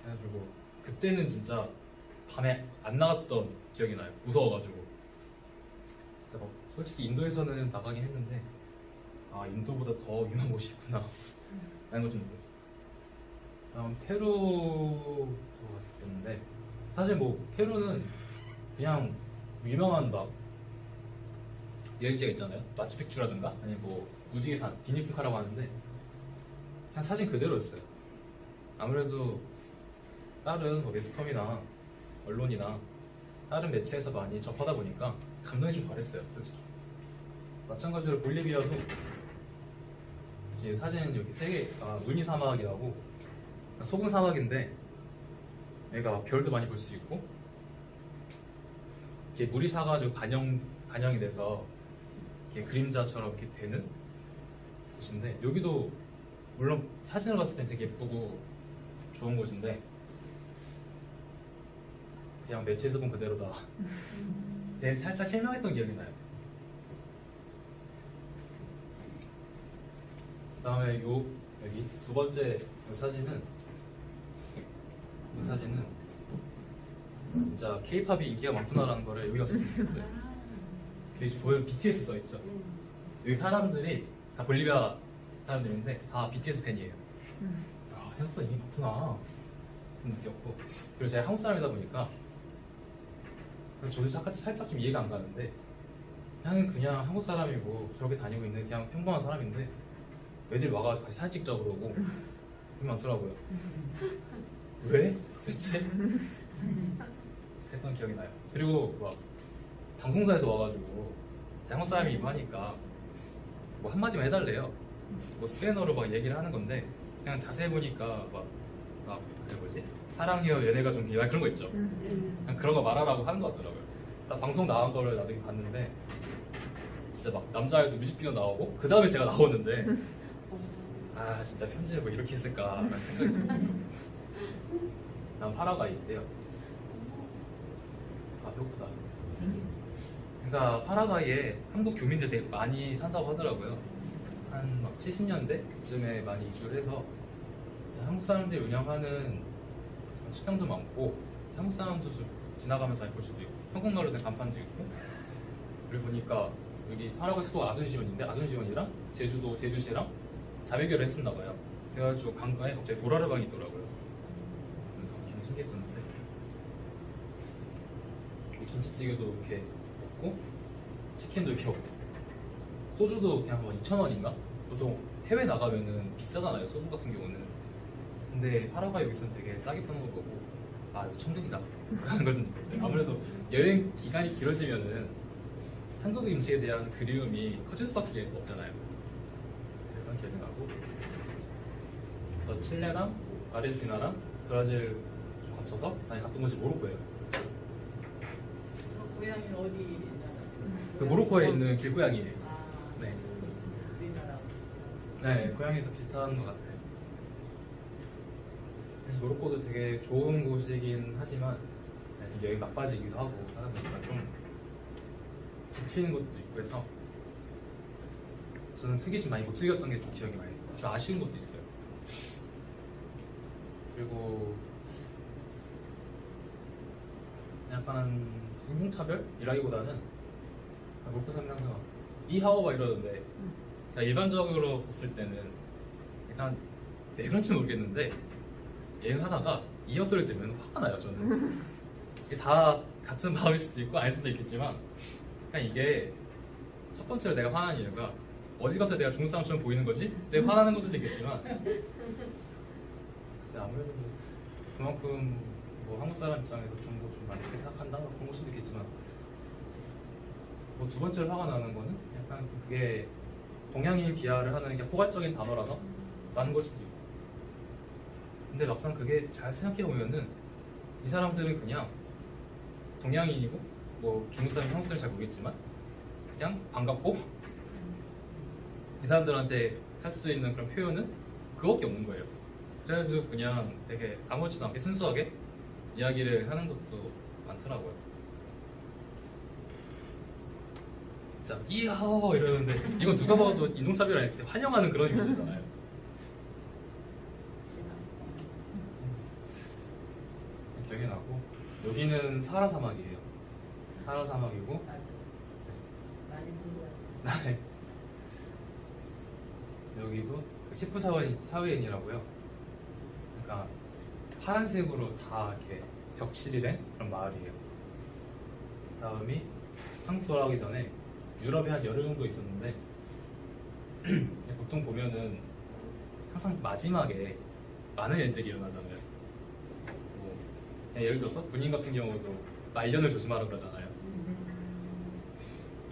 그래가지고 그때는 진짜 밤에 안 나갔던 기억이 나요. 무서워가지고 진짜 막 솔직히 인도에서는 나가긴 했는데 아 인도보다 더 위험한 곳이 있구나 라는 걸 좀 느꼈어요. 다음 페루도 갔었는데 사실 뭐 페루는 그냥 유명한 막 여행지가 있잖아요. 마추픽추라든가 아니 뭐 무지개산, 비니쿠카라고 하는데 그냥 사진 그대로였어요. 아무래도 다른 뭐 매스컴이나 언론이나 다른 매체에서 많이 접하다 보니까 감동이 좀 덜했어요, 솔직히. 마찬가지로 볼리비아도 이 사진 여기 세 개, 우니 사막이라고 소금 사막인데 얘가 별도 많이 볼 수 있고 이게 물이 차가지고 반영이 돼서 이렇게 그림자처럼 이렇게 되는 곳인데 여기도 물론 사진으로 봤을 땐 되게 예쁘고 좋은 곳인데 그냥 매체에서 본 그대로다. 되게 살짝 실망했던 기억이 나요. 그 다음에 여기 두 번째 사진은 이 사진은 진짜 K-팝이 인기가 많구나라는 거를 여기 와서 느꼈어요. 여기 보면 BTS 써있죠. 여기 사람들이 다 볼리비아 사람들인데 다 BTS 팬이에요. 생각보다 인기 많구나 좀 느꼈고 그리고 제가 한국 사람이다 보니까 저도 살짝 좀 이해가 안 가는데 그냥 한국 사람이고 저렇게 다니고 있는 그냥 평범한 사람인데 애들이 와가지고 같이 사진 찍자고 그러고 그게 많더라고요. 왜? 도대체? 했던 기억이 나요. 그리고 막 방송사에서 와가지고 한국 사람이고 하니까 뭐 한마디만 해달래요. 뭐 스페인어로 막 얘기를 하는 건데 그냥 자세히 보니까 그 뭐지? 사랑해요 연애가 좀 그런 거 있죠. 그냥 그런 거 말하라고 하는 것 같더라고요. 딱 방송 나온 거를 나중에 봤는데 진짜 막 남자애도 뮤직비디오 나오고 그 다음에 제가 나오는데 아 진짜 편지를 뭐 이렇게 했을까 라는 생각이 들어요. 다음 파라과이인데요. 아 배고프다. 그러니까 파라과이에 한국 교민들 되게 많이 산다고 하더라고요. 한 막 70년대 그쯤에 많이 이주를 해서 한국 사람들이 운영하는 식당도 많고 한국 사람도 지나가면서 볼 수도 있고 한국말로 된 간판도 있고 그리고 보니까 여기 파라과이 수도 아순시온인데 아순시온이랑 제주시랑 자매결을 했었나 봐요. 그래가지고 강가에 갑자기 도라르방이 있더라고요. 그래서 좀 신기했었는데 김치찌개도 이렇게 먹고 치킨도 이렇게 먹고 소주도 그냥 막 2,000원인가? 보통 해외 나가면은 비싸잖아요, 소주 같은 경우는. 근데 파라과이 여기서는 되게 싸게 파는 걸 보고 아 이거 천국이다 라는 걸 좀 느꼈어요. 아무래도 여행 기간이 길어지면은 한국 음식에 대한 그리움이 커질 수밖에 없잖아요. 그런 기억이 나고 그래서 칠레랑 아르헨티나랑 브라질 거쳐서 갔던 곳이 모로코예요. 저 고향이 어디? 그 모로코에 있는 길고양이에요. 아, 네. 우리나라. 네, 고양이도 비슷한 것 같아요. 사실 모로코도 되게 좋은 곳이긴 하지만 지금 여기 막바지기도 하고 하다 보니까 좀 지치는 것도 있고 해서 저는 크게 좀 많이 못 즐겼던 게 좀 기억이 많이 나요. 좀 아쉬운 것도 있어요. 그리고 약간 인종차별이라기보다는 몰프 상상상 이하오가 이러던데 그러니까 일반적으로 봤을 때는 약간 왜 그런지 모르겠는데 여행하다가 이어서를 들으면 화가 나요. 저는 이게 다 같은 마음일 수도 있고 아닐 수도 있겠지만 그냥 이게 첫 번째로 내가 화나는 이유가 어디 가서 내가 중국 사람처럼 보이는 거지? 내가 화나는 것도 있겠지만 아무래도 그만큼 뭐 한국 사람 입장에서 중국 좀 많이 그렇게 생각한다 그런 걸 수도 있겠지만 뭐 두 번째로 화가 나는 거는 약간 좀 그게 동양인 비하를 하는 게 포괄적인 단어라서 라는 걸 수도 있고 근데 막상 그게 잘 생각해 보면은 이 사람들은 그냥 동양인이고 뭐 중국 사람, 한국 사람 잘 모르겠지만 그냥 반갑고 이 사람들한테 할 수 있는 그런 표현은 그거밖에 없는 거예요. 그래가지고 그냥 되게 아무렇지도 않게 순수하게 이야기를 하는 것도 많더라고요. 자, 이하오 이러는데 이거 누가 봐도 인종차별 아닐 때 환영하는 그런 이미지잖아요. 기억이 나고 여기는 사하라 사막이에요. 사하라 사막이고 맞아. 많이 본 거야. 네. 여기도 시프 사회인이라고요. 그러니까 파란색으로 다 이렇게 벽칠이 된 그런 마을이에요. 다음이 한국 돌아오기 전에 유럽에 한 열흘 정도 있었는데 보통 보면은 항상 마지막에 많은 일들이 일어나잖아요. 뭐 그냥 예를 들어서 군인 같은 경우도 말년을 조심하라 그러잖아요.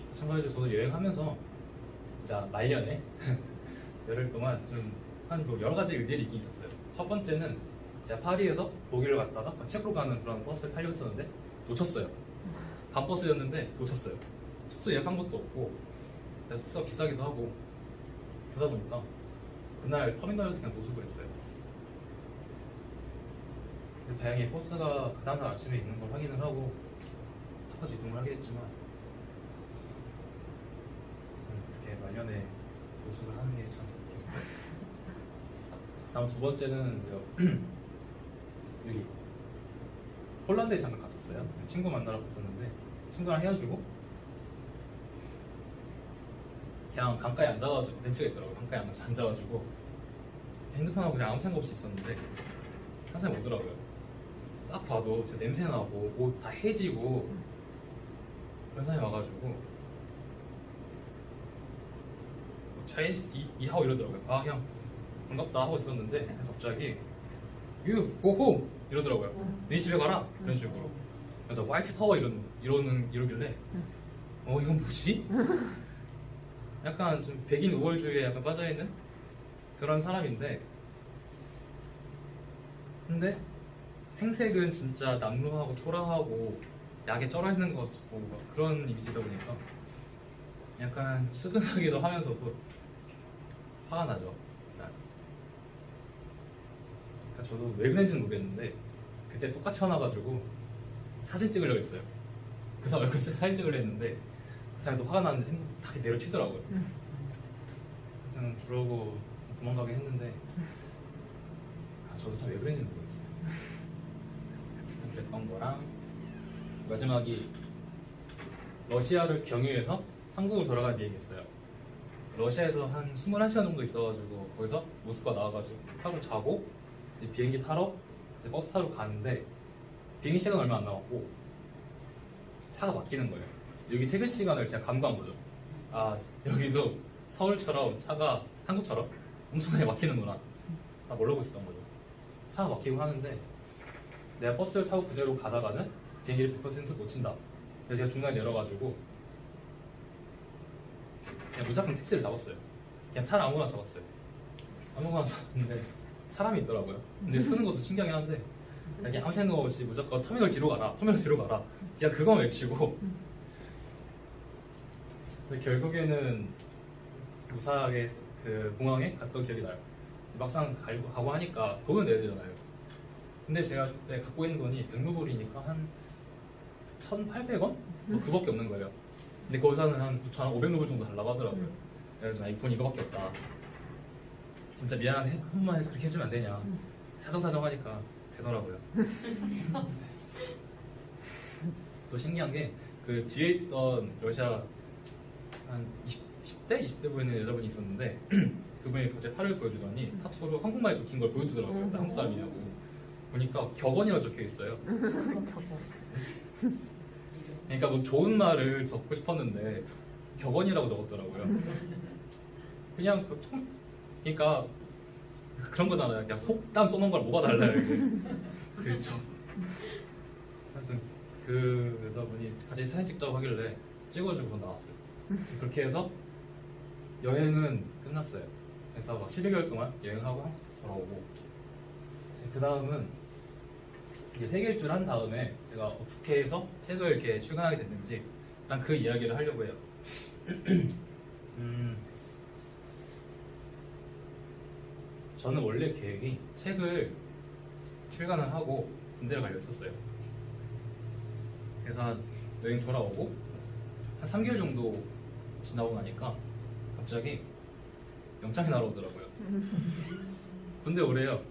마찬가지로 저도 여행하면서 진짜 말년에 열흘 동안 좀 한 뭐 여러 가지 일들이 있긴 있었어요. 첫 번째는 제가 파리에서 독일을 갔다가 체코로 가는 그런 버스를 타려고 했었는데 놓쳤어요. 밤버스였는데 놓쳤어요. 숙소 예약한 것도 없고 숙소가 비싸기도 하고 그러다 보니까 그날 터미널에서 그냥 노숙을 했어요. 근데 다행히 버스가 그 다음날 아침에 있는 걸 확인을 하고 타까지 이동을 하게 됐지만 그렇게 말년에 노숙을 하는 게 참 다음 두 번째는 여기 폴란드에 잠깐 갔었어요. 친구 만나러 갔었는데 친구랑 헤어지고 그냥 강가에 앉아가지고 벤치가 있더라고요. 강가에 앉아가지고 핸드폰하고 그냥 아무 생각 없이 있었는데 한 사람이 오더라고요. 딱 봐도 진짜 냄새 나고 옷 다 해지고 그런 사람이 와가지고 차이스 이하고 이러더라고요. 아 그냥 반갑다 하고 있었는데 갑자기 You go home 이러더라고요. 네 집에 가라 이런 식으로. 그래서 화이트 파워 이러길래 이건 뭐지? 약간 좀 백인 우월주의에 약간 빠져있는 그런 사람인데 근데 행색은 진짜 남루하고 초라하고 약에 쩔어있는 것 같고 막 그런 이미지다 보니까 약간 측은하기도 하면서도 화가 나죠. 그러니까 저도 왜 그랬는지는 모르겠는데 그때 똑같이 화나가지고 사진 찍으려고 했어요. 그 사람 얼굴 사진 찍으려 했는데 그 사람도 화가 나는데 다 내려치더라고요. 저는 그러고 도망가긴 했는데 저도 참 왜 그랬는지 모르겠어요. 그랬던 거랑 마지막이 러시아를 경유해서 한국으로 돌아가는 비행기였어요. 러시아에서 한 21시간 정도 있어가지고 거기서 모스크바 나와가지고 하루 자고 이제 비행기 타러 이제 버스 타러 가는데 비행기 시간 얼마 안 남았고 차가 막히는 거예요. 여기 퇴근 시간을 제가 간과한 거죠. 아 여기도 서울처럼 차가 한국처럼 엄청나게 막히는구나. 다 모르고 있었던 거죠. 차가 막히고 하는데 내가 버스를 타고 그대로 가다가는 비행기를 100% 놓친다. 그래서 제가 중간에 내려가지고 그냥 무작정 택시를 잡았어요. 그냥 차를 아무거나 잡았어요. 아무거나 잡았는데 사람이 있더라고요. 근데 쓰는 것도 신기하긴 한데 그냥 아무 생각 없이 무조건 터미널 뒤로 가라, 터미널 뒤로 가라. 그냥 그건 외치고 근데 결국에는 무사하게 그 공항에 갔던 기억이 나요. 막상 가고 하니까 돈을 내야 되잖아요. 근데 제가 그때 갖고 있는 돈이 100루블이니까 한 1,800원? 뭐 그거밖에 없는 거예요. 근데 거기서는 한 9,500루블 정도 달라고 하더라고요. 그래서 아이폰 이거밖에 없다. 진짜 미안한데 한 번만 해서 그렇게 해주면 안 되냐. 사정사정 하니까 되더라고요. 또 신기한 게 그 뒤에 있던 러시아 한 10대? 20대 보이는 여자분이 있었는데 그분이 갑자기 팔을 보여주더니 타투로 한국말이 적힌 걸 보여주더라고요. 나 한국 사람이냐고. 보니까 격언이라고 적혀 있어요. 그러니까 뭐 좋은 말을 적고 싶었는데 격언이라고 적었더라고요. 그냥 그러니까 그런 거잖아요. 그냥 속담 써놓은 걸 뭐가 달라요 이게. 그렇죠. 하여튼 그 여자분이 같이 사진 찍자고 하길래 찍어주고 나왔어요. 그렇게 해서 여행은 끝났어요. 그래서 막 12개월 동안 여행하고 한국 돌아오고 그 다음은 이제 세계 일주를 한 다음에 제가 어떻게 해서 책을 이렇게 출간하게 됐는지 일단 그 이야기를 하려고 해요. 저는 원래 계획이 책을 출간을 하고 군대를 가려 했었어요. 그래서 여행 돌아오고 한 3개월 정도 지나고 나니까 갑자기 영장이 날아오더라고요. 군대 오래요.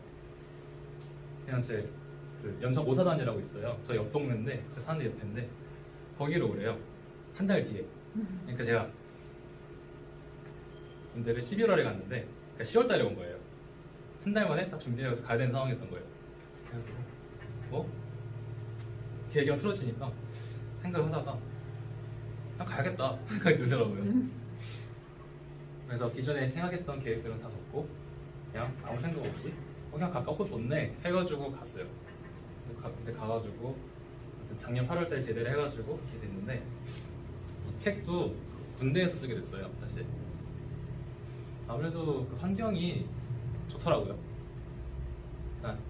그냥 제 그 연천 오사단이라고 있어요. 저 옆 동네인데 제 사는 데 옆인데 거기로 오래요. 한 달 뒤에. 그러니까 제가 군대를 11월에 갔는데 그러니까 10월 달에 온 거예요. 한 달 만에 딱 준비해서 가야 되는 상황이었던 거예요. 그래가지고 계획이랑 틀어지니까 생각을 하다가 그냥 가야겠다 생각이 들더라고요. 그래서 기존에 생각했던 계획들은 다 접고 그냥 아무 생각 없이 그냥 가깝고 좋네 해가지고 갔어요. 근데 가가지고 작년 8월달에 제대를 해가지고 이렇게 됐는데 이 책도 군대에서 쓰게 됐어요. 사실 아무래도 그 환경이 좋더라고요. 그러니까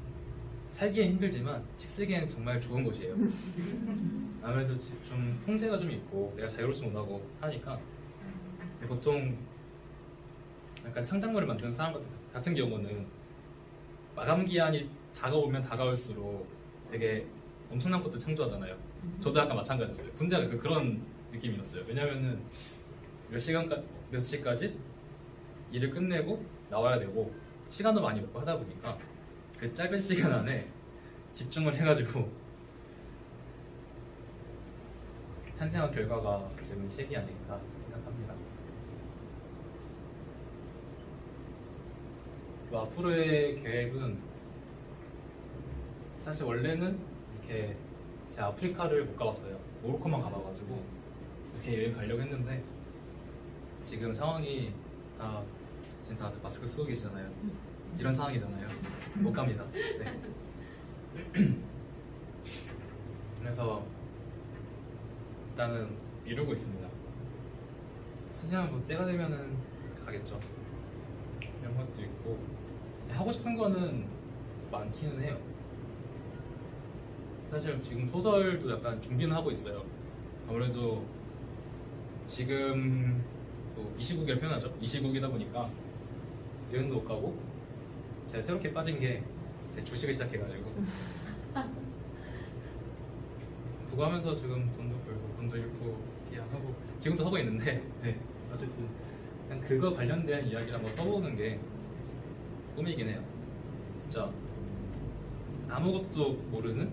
살기엔 힘들지만 책 쓰기에는 정말 좋은 곳이에요. 아무래도 좀 통제가 좀 있고 내가 자유롭지 못하고 하니까 보통 약간 창작물을 만드는 사람 같은 경우는 마감 기한이 다가오면 다가올수록 되게 엄청난 것도 창조하잖아요. 저도 약간 마찬가지였어요. 군대가 그런 느낌이었어요. 왜냐면은 몇 시까지 일을 끝내고 나와야 되고 시간도 많이 먹고 하다 보니까 그 짧은 시간 안에 집중을 해가지고 탄생한 결과가 지금 책이 아닐까 생각합니다. 뭐 앞으로의 계획은 사실 원래는 이렇게 제가 아프리카를 못 가봤어요. 모로코만 가봐가지고 이렇게 여행 가려고 했는데 지금 상황이 다 지금 다들 마스크 쓰고 계시잖아요. 이런 상황이잖아요. 못 갑니다. 네. 그래서 일단은 미루고 있습니다. 하지만 뭐 때가 되면은 가겠죠. 이런 것도 있고 하고 싶은 거는 많기는 해요. 사실 지금 소설도 약간 준비는 하고 있어요. 아무래도 지금 또 이시국이라 표현하죠. 이시국이다 보니까 여행도 못 가고 제가 새롭게 빠진 게 제 주식을 시작해가지고 그거 하면서 지금 돈도 벌고 돈도 잃고 그냥 하고 지금도 하고 있는데 네, 어쨌든 그냥 그거 관련된 이야기를 한번 써보는 게 꿈이긴 해요. 진짜 아무것도 모르는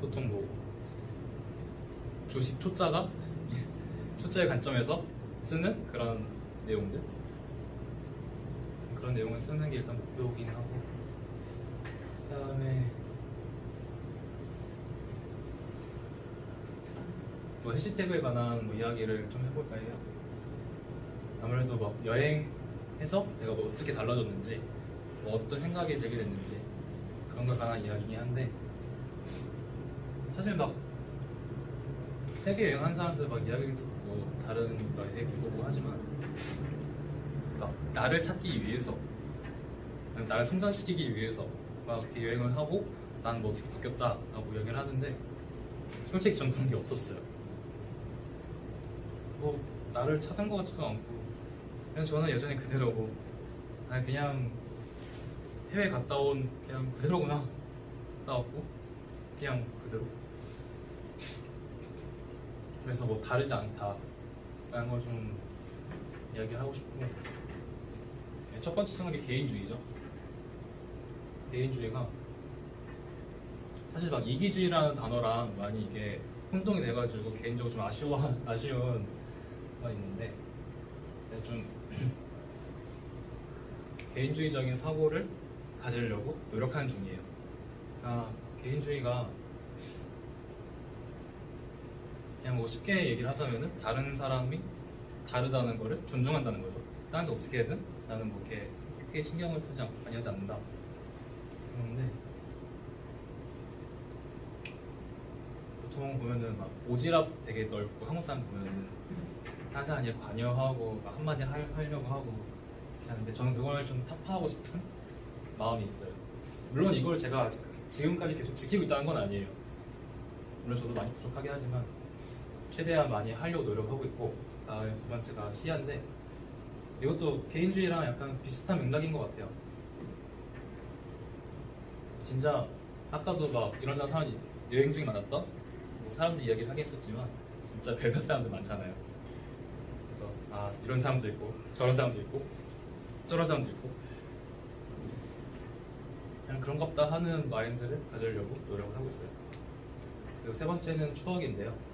보통 뭐 주식 초짜가 초짜의 관점에서 쓰는 그런 내용들 그런 내용을 쓰는 게 일단 목표이긴 하고 그다음에 뭐 해시태그에 관한 뭐 이야기를 좀 해볼까 해요. 아무래도 막 여행해서 내가 뭐 어떻게 달라졌는지 뭐 어떤 생각이 들게 됐는지 그런 거에 관한 이야기긴 한데 사실 막 세계 여행한 사람들 막 이야기를 듣고 다른 막 얘기 보고 하지만 막 나를 찾기 위해서 나를 성장시키기 위해서 막 이렇게 여행을 하고 난 뭐 어떻게 바뀌었다라고 이야기를 하는데 솔직히 전 그런 게 없었어요. 뭐 나를 찾은 것 같지도 않고 그냥 저는 여전히 그대로고 그냥 해외 갔다 온 그냥 그대로구나 갔다 왔고 그냥 그대로 그래서 뭐 다르지 않다 라는 걸 좀 이야기하고 싶고, 첫 번째 생각이 개인주의죠. 개인주의가 사실 막 이기주의라는 단어랑 많이 이게 혼동이 돼가지고 개인적으로 좀 아쉬운 건 있는데, 좀 개인주의적인 사고를 가지려고 노력하는 중이에요. 개인주의가 그냥 뭐 쉽게 얘기를 하자면은 다른 사람이 다르다는 거를 존중한다는 거죠. 땅에서 어떻게든 나는 뭐 이렇게 크게 신경을 쓰지 않고 관여하지 않는다. 그런데 보통 보면은 막 오지랖 되게 넓고 한국 사람 보면은 항상 이제 관여하고 막 한마디 하려고 하고 이렇게 하는데 저는 그걸 좀 타파하고 싶은 마음이 있어요. 물론 이걸 제가 지금까지 계속 지키고 있다는 건 아니에요. 물론 저도 많이 부족하긴 하지만 최대한 많이 하려고 노력하고 있고, 두 번째가 시야인데 이것도 개인주의랑 약간 비슷한 맥락인 것 같아요. 진짜 아까도 막 이런저런 사람이 여행 중에 만났던 뭐 사람들 이야기를 하긴 했었지만 진짜 별별 사람들 많잖아요. 그래서 이런 사람도 있고 저런 사람도 있고 저런 사람도 있고 그냥 그런 겁다 하는 마인드를 가지려고 노력을 하고 있어요. 그리고 세 번째는 추억인데요.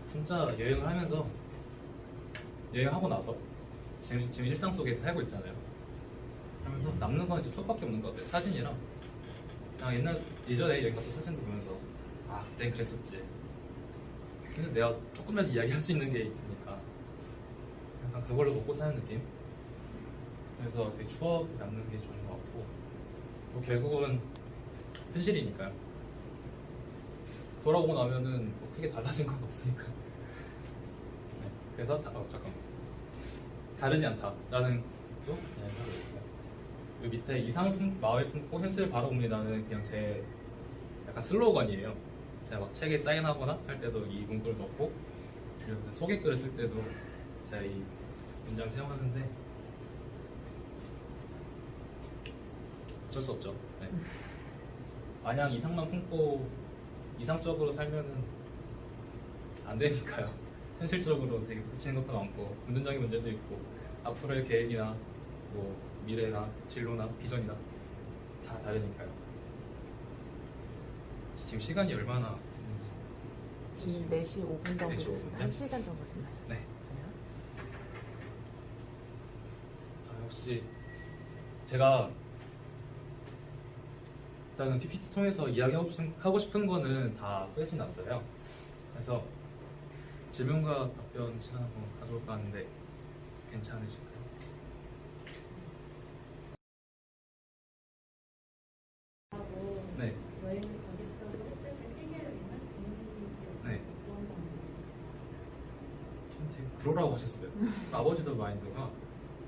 진짜 여행을 하면서 여행하고 나서 지금 일상 속에서 살고 있잖아요. 하면서 남는 건 진짜 추억밖에 없는 것 같아요. 사진이랑 그냥 예전에 여행 갔던 사진도 보면서 그땐 그랬었지. 그래서 내가 조금이라도 이야기할 수 있는 게 있으니까 약간 그걸로 먹고 사는 느낌. 그래서 되게 추억 남는 게 좋은 것 같고, 또 결국은 현실이니까요. 돌아오고 나면은 뭐 크게 달라진 건 없으니까. 그래서 잠깐만, 다르지 않다라는 것도 이야기하고 있고, 이 밑에 이상을 마음에 품고 현실을 바라봅니다는 그냥 제 약간 슬로건이에요. 제가 막 책에 사인하거나 할 때도 이 문구를 넣고, 그리고 소개글을 쓸 때도 제가 이 문장을 사용하는데 어쩔 수 없죠. 네. 마냥 이상만 품고 이상적으로 살면은 안 되니까요. 현실적으로 되게 부딪히는 것도 많고 금전적인 문제도 있고 앞으로의 계획이나 뭐 미래나 진로나 비전이나 다 다르니까요. 지금 시간이 얼마나 지금 4시 5분 정도 4시 5분. 됐습니다. 1시간 정도 지나셨어요. 네. 혹시 제가 일단은 PPT 통해서 이야기하고 싶은 거는 다 빼지났어요. 그래서 질문과 답변 시간 한번 가져볼까 하는데 괜찮으실까요? 네. 여행을 가겠다고 했을 때 세계를 위한 네. 전 되게 그러라고 하셨어요. 아버지도 마인드가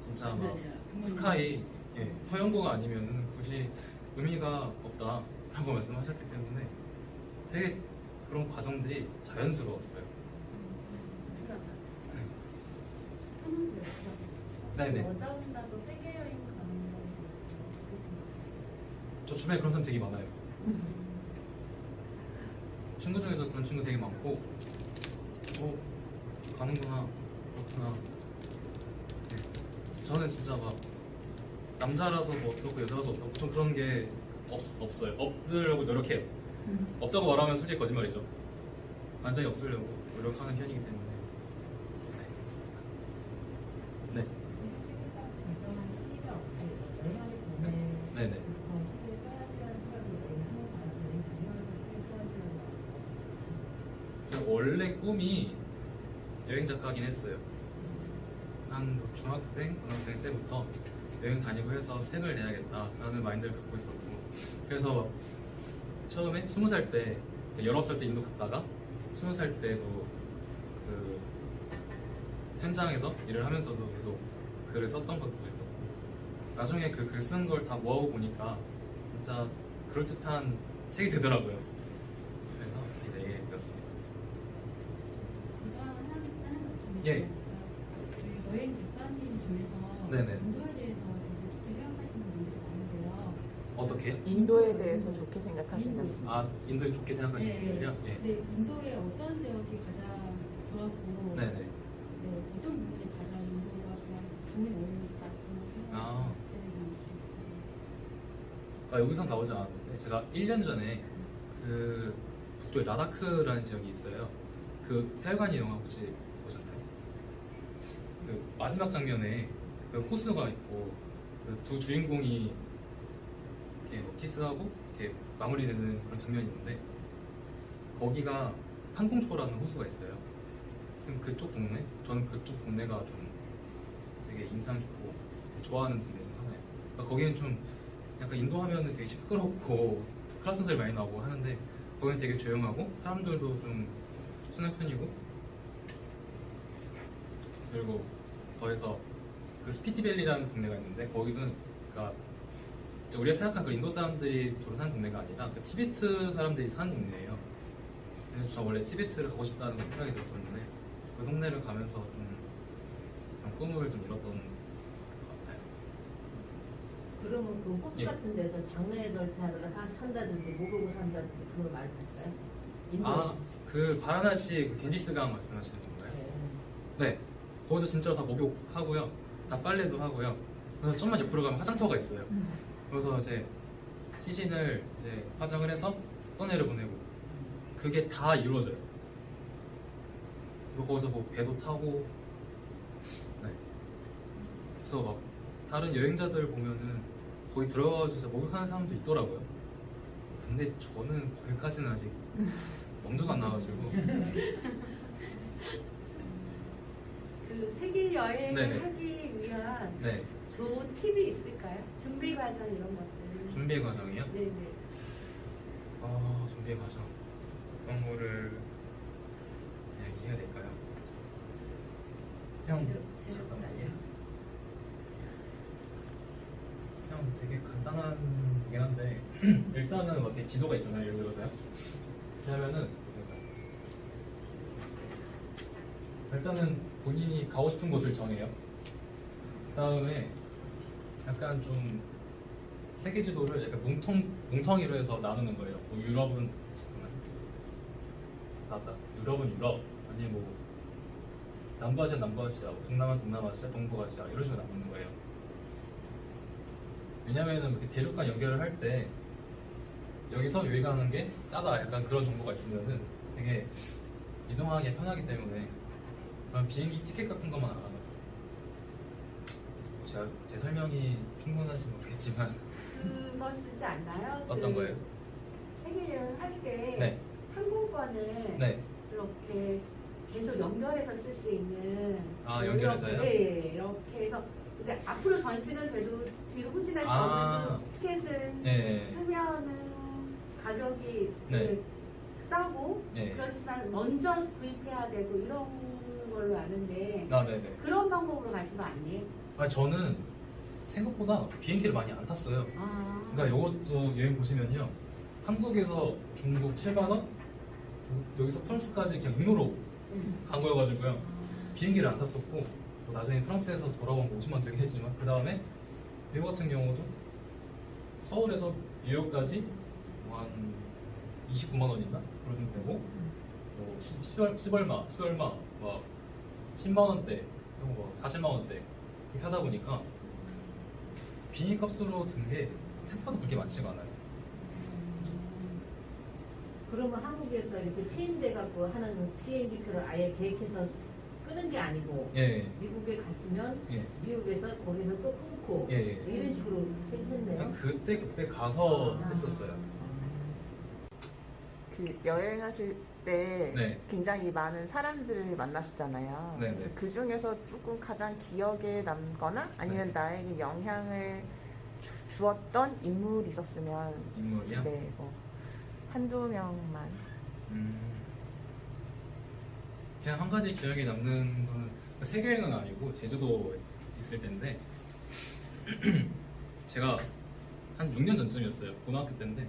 진짜 막 스카이 서영고가 아니면은 굳이 의미가 없다라고 말씀하셨기 때문에 되게 그런 과정들이 자연스러웠어요. 네네. 여자 혼자서 세계 여행 가는 거. 저 주변에 그런 사람 되게 많아요. 친구 중에서 그런 친구 되게 많고, 가는구나, 그렇구나. 네. 저는 진짜 막 남자라서 뭐 어떻고 여자라서 어떻고 좀 그런 게 없어요. 없으려고 노력해요. 없다고 말하면 솔직히 거짓말이죠. 완전히 없으려고 노력하는 편이기 때문에. 네, 그렇습니다. 네. 일정한 시기가 없지. 얼마 전에 네네. 시계 써야지라는 생각이 여행 한번 가서 여행 다녀와서 시계 써야지라는 제가 원래 꿈이 여행 작가긴 했어요. 한 중학생, 고등학생 때부터 여행 다니고 해서 책을 내야겠다라는 마인드를 갖고 있었고, 그래서 처음에 20살 때, 19살 때 인도 갔다가 20살 때도 그 현장에서 일을 하면서도 계속 글을 썼던 것도 있었고, 나중에 그 글 쓴 걸 다 모아보고 보니까 진짜 그럴듯한 책이 되더라고요. 그래서 이렇게 내게 되었습니다. 제가 하는 예. 그 여행 작가님 중에서 네네. 인도에 대해서 되게 좋게 생각하시는 분들이 많은데요. 어떻게? 인도에 대해서 좋게 생각하시는 인도에 좋게 생각하시는 분들이요? 예. 네, 인도의 어떤 지역이 가장 좋았고 네네. 여기선 가보지 않았는데 제가 1년 전에 그 북쪽에 라다크라는 지역이 있어요. 그 세관이 영화 혹시 보셨나요? 그 마지막 장면에 그 호수가 있고 그 두 주인공이 이렇게 뭐 키스하고 이렇게 마무리되는 그런 장면이 있는데 거기가 판공초라는 호수가 있어요. 하여튼 그쪽 동네, 저는 그쪽 동네가 좀 되게 인상 깊고 좋아하는 동네 중 하나예요. 그러니까 거기는 좀 약간 인도 하면은 되게 시끄럽고 클라스 소리 많이 나고 하는데 거기는 되게 조용하고 사람들도 좀 순한 편이고 그리고 거기서 그 스피티밸리라는 동네가 있는데 거기는 그러니까 이제 우리가 생각한 그 인도 사람들이 주로 사는 동네가 아니라 그 티베트 사람들이 사는 동네예요. 그래서 저 원래 티베트를 가고 싶다는 생각이 들었었는데 그 동네를 가면서 좀 그런 꿈을 좀 이뤘던 것 같아요. 그러면 그 호수 예. 같은 데서 장례 절차를 한다든지 목욕을 한다든지 그런 거 많이 봤어요? 아, 그 바라나시 그 겐지스강 말씀하시는 건가요? 네. 네, 거기서 진짜로 다 목욕하고요, 다 빨래도 하고요. 그래서 좀만 옆으로 가면 화장터가 있어요. 그래서 이제 시신을 이제 화장을 해서 떠내려 보내고 그게 다 이루어져요. 그리고 거기서 뭐 배도 타고, 네. 그래서 막 다른 여행자들 보면은 거기 들어가서 진짜 목욕하는 사람도 있더라고요. 근데 저는 거기까지는 아직 엄두가 안 나가지고. 그 세계 여행을 네네. 하기 위한 네, 좋은 팁이 있을까요? 준비 과정 이런 것들. 준비 과정이요? 네네. 준비 과정 어떤 거를 이야기해야 될까요? 그냥 잠깐만요. 그냥 되게 간단한 거긴 한데 일단은 뭐 되게 지도가 있잖아요. 예를 들어서요. 그러면은 일단은 본인이 가고 싶은 곳을 정해요. 그 다음에 약간 좀 세계 지도를 약간 뭉텅이로 해서 나누는 거예요. 뭐 유럽은 잠깐만 나왔다. 유럽은 유럽, 아니 뭐 남부아시아 남부아시아, 뭐 동남아 동남아시아, 동북아시아 이런 식으로 나누는 거예요. 왜냐면은 이렇게 대륙 간 연결을 할 때 여기서 여기 가는 게 싸다 약간 그런 정보가 있으면은 되게 이동하기 편하기 때문에 그런 비행기 티켓 같은 것만 알아요. 제가 제 설명이 충분한지 모르겠지만 그거 쓰지 않나요? 어떤 거예요? 세계 여행 할 때 네. 항공권을 네. 이렇게 계속 연결해서 쓸 수 있는. 아, 연결해서요? 네, 이렇게 해서. 근데 앞으로 전진은 돼도 뒤로 후진할 수 아. 없는 그 티켓을 네. 쓰면은 가격이 네. 싸고 네. 그렇지만 먼저 구입해야 되고 이런 걸로 아는데 아, 네네. 그런 방법으로 가신 거 아니에요? 아, 저는 생각보다 비행기를 많이 안 탔어요. 아. 그러니까 이것도 여행 보시면요. 한국에서 중국 7만원, 여기서 프랑스까지 그냥 육로로 간 거여가지고요. 비행기를 안 탔었고, 뭐 나중에 프랑스에서 돌아오면 50만 되긴 했지만, 그 다음에 미국 같은 경우도 서울에서 뉴욕까지 뭐한 29만 원인가? 그러 좀 되고, 뭐 10얼마, 뭐 10만 원대, 뭐 40만 원대 이렇게 하다 보니까 비행기 값으로 든 게 생각보다 그렇게 많지가 않아요. 그러면 한국에서 이렇게 체인돼 갖고 하는 비행기표를 아예 계획해서 끄는 게 아니고 예, 미국에 갔으면 예. 미국에서 거기서 또 끊고 예, 예. 이런 식으로 그냥 했네요. 그때 가서 아. 했었어요. 그 여행하실 때 네. 굉장히 많은 사람들을 만나셨잖아요. 네, 그래서 네. 그 중에서 조금 가장 기억에 남거나 아니면 네. 나에게 영향을 주었던 인물이 있었으면 인물이요? 네, 뭐 한두 명만. 그냥 한 가지 기억에 남는 거는 세계 여행은 아니고 제주도 있을 때인데 제가 한 6년 전쯤이었어요. 고등학교 때인데